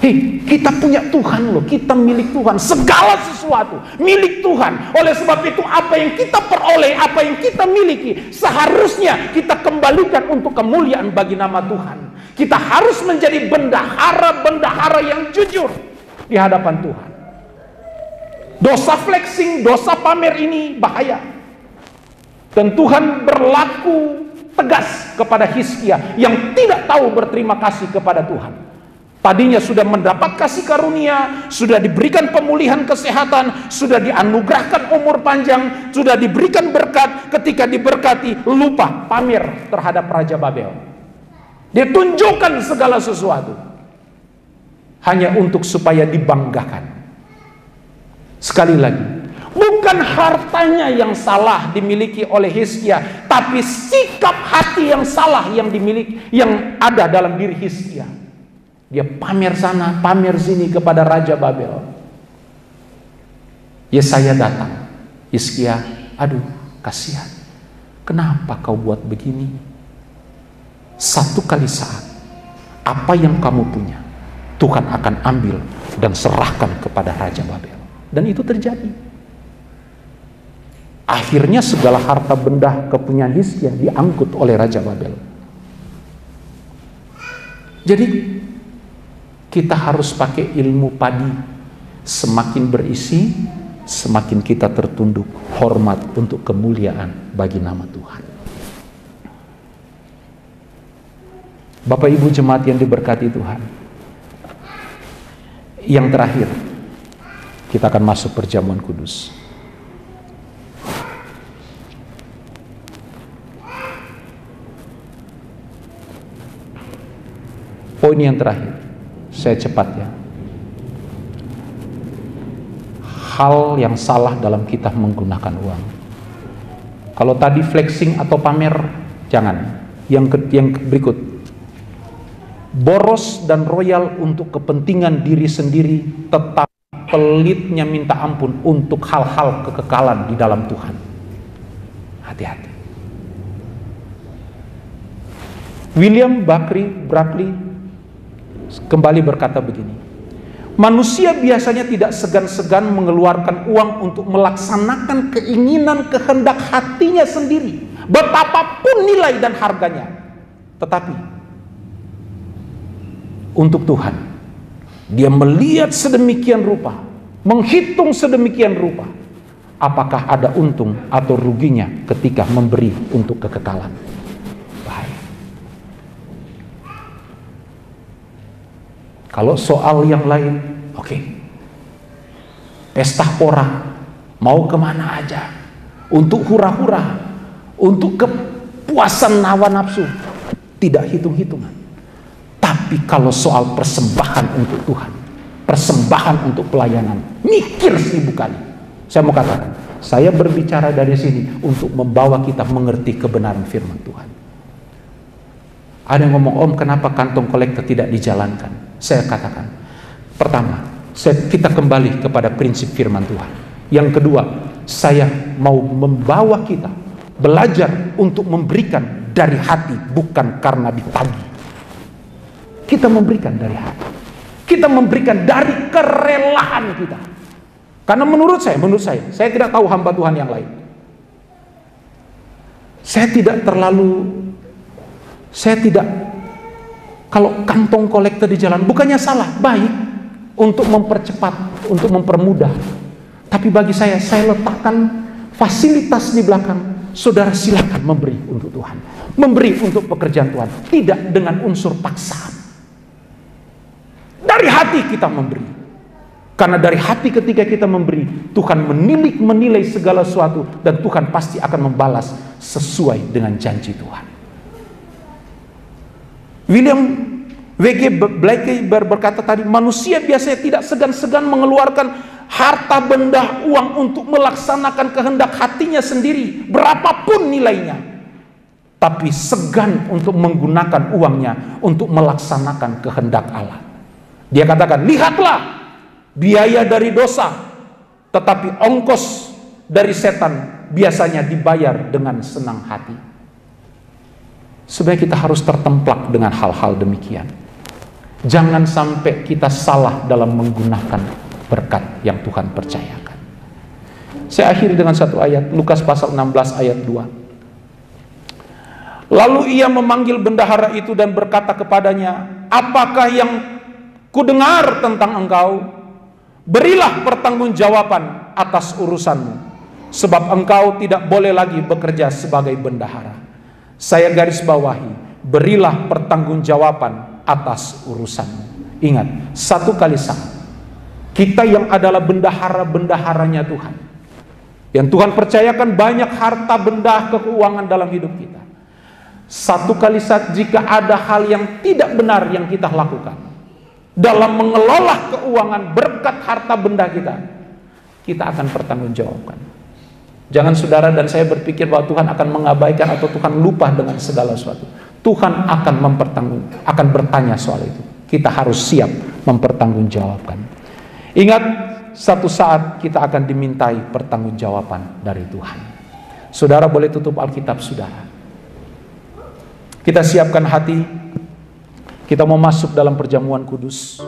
Hei, kita punya Tuhan loh, kita milik Tuhan, segala sesuatu milik Tuhan. Oleh sebab itu apa yang kita peroleh, apa yang kita miliki, seharusnya kita kembalikan untuk kemuliaan bagi nama Tuhan. Kita harus menjadi bendahara-bendahara yang jujur di hadapan Tuhan. Dosa flexing, dosa pamer ini bahaya. Dan Tuhan berlaku tegas kepada Hizkia yang tidak tahu berterima kasih kepada Tuhan. Tadinya sudah mendapat kasih karunia, sudah diberikan pemulihan kesehatan, sudah dianugerahkan umur panjang, sudah diberikan berkat. Ketika diberkati, lupa pamer terhadap Raja Babel. Dia tunjukkan segala sesuatu hanya untuk supaya dibanggakan. Sekali lagi, bukan hartanya yang salah dimiliki oleh Hizkia, tapi sikap hati yang salah yang dimiliki, yang ada dalam diri Hizkia. Dia pamer sana, pamer sini kepada Raja Babel. Yesaya datang. Hizkia, aduh kasihan. Kenapa kau buat begini? Satu kali saat, apa yang kamu punya, Tuhan akan ambil dan serahkan kepada Raja Babel. Dan itu terjadi. Akhirnya segala harta benda kepunyaan Hizkia diangkut oleh Raja Babel. Jadi kita harus pakai ilmu padi. Semakin berisi, semakin kita tertunduk hormat untuk kemuliaan bagi nama Tuhan. Bapak Ibu jemaat yang diberkati Tuhan, yang terakhir, kita akan masuk perjamuan kudus. Poin yang terakhir, saya cepat ya. Hal yang salah dalam kita menggunakan uang. Kalau tadi flexing atau pamer, jangan. Yang berikut, boros dan royal untuk kepentingan diri sendiri, tetapi pelitnya minta ampun untuk hal-hal kekekalan di dalam Tuhan. Hati-hati. William Barclay kembali berkata begini, manusia biasanya tidak segan-segan mengeluarkan uang untuk melaksanakan keinginan kehendak hatinya sendiri, betapapun nilai dan harganya. Tetapi untuk Tuhan, dia melihat sedemikian rupa, menghitung sedemikian rupa, apakah ada untung atau ruginya ketika memberi untuk kekekalan. Bahaya. Kalau soal yang lain, oke. Pesta pora, mau kemana aja, untuk hura-hura, untuk kepuasan hawa nafsu, tidak hitung-hitungan. Tapi kalau soal persembahan untuk Tuhan, persembahan untuk pelayanan, mikir 1000 kali. Saya mau katakan, saya berbicara dari sini untuk membawa kita mengerti kebenaran firman Tuhan. Ada yang ngomong, Om, kenapa kantong kolektor tidak dijalankan? Saya katakan, pertama, kita kembali kepada prinsip firman Tuhan. Yang kedua, saya mau membawa kita belajar untuk memberikan dari hati, bukan karena ditagih. Kita memberikan dari hati. Kita memberikan dari kerelaan kita. Karena menurut saya tidak tahu hamba Tuhan yang lain. Kalau kantong kolektor di jalan, bukannya salah, baik untuk mempercepat, untuk mempermudah. Tapi bagi saya letakkan fasilitas di belakang. Saudara silakan memberi untuk Tuhan, memberi untuk pekerjaan Tuhan, tidak dengan unsur paksaan. Dari hati kita memberi. Karena dari hati ketika kita memberi, Tuhan menilai segala sesuatu, dan Tuhan pasti akan membalas sesuai dengan janji Tuhan. William W.G. Blaikie berkata tadi, manusia biasanya tidak segan-segan mengeluarkan harta benda uang untuk melaksanakan kehendak hatinya sendiri, berapapun nilainya. Tapi segan untuk menggunakan uangnya untuk melaksanakan kehendak Allah. Dia katakan, lihatlah biaya dari dosa, tetapi ongkos dari setan biasanya dibayar dengan senang hati. Sebenarnya kita harus tertemplak dengan hal-hal demikian. Jangan sampai kita salah dalam menggunakan berkat yang Tuhan percayakan. Saya akhiri dengan satu ayat, Lukas pasal 16 ayat 2. Lalu ia memanggil bendahara itu dan berkata kepadanya, apakah yang kudengar tentang engkau? Berilah pertanggungjawaban atas urusanmu, sebab engkau tidak boleh lagi bekerja sebagai bendahara. Saya garis bawahi, berilah pertanggungjawaban atas urusanmu. Ingat, satu kali saat, kita yang adalah bendahara-bendaharanya Tuhan, yang Tuhan percayakan banyak harta benda keuangan dalam hidup kita. Satu kali saat jika ada hal yang tidak benar yang kita lakukan dalam mengelola keuangan berkat harta benda kita akan pertanggungjawabkan. Jangan saudara dan saya berpikir bahwa Tuhan akan mengabaikan atau Tuhan lupa dengan segala sesuatu. Tuhan akan bertanya soal itu. Kita harus siap mempertanggungjawabkan. Ingat, satu saat kita akan dimintai pertanggungjawaban dari Tuhan. Saudara boleh tutup Alkitab saudara. Kita siapkan hati. Kita mau masuk dalam perjamuan kudus.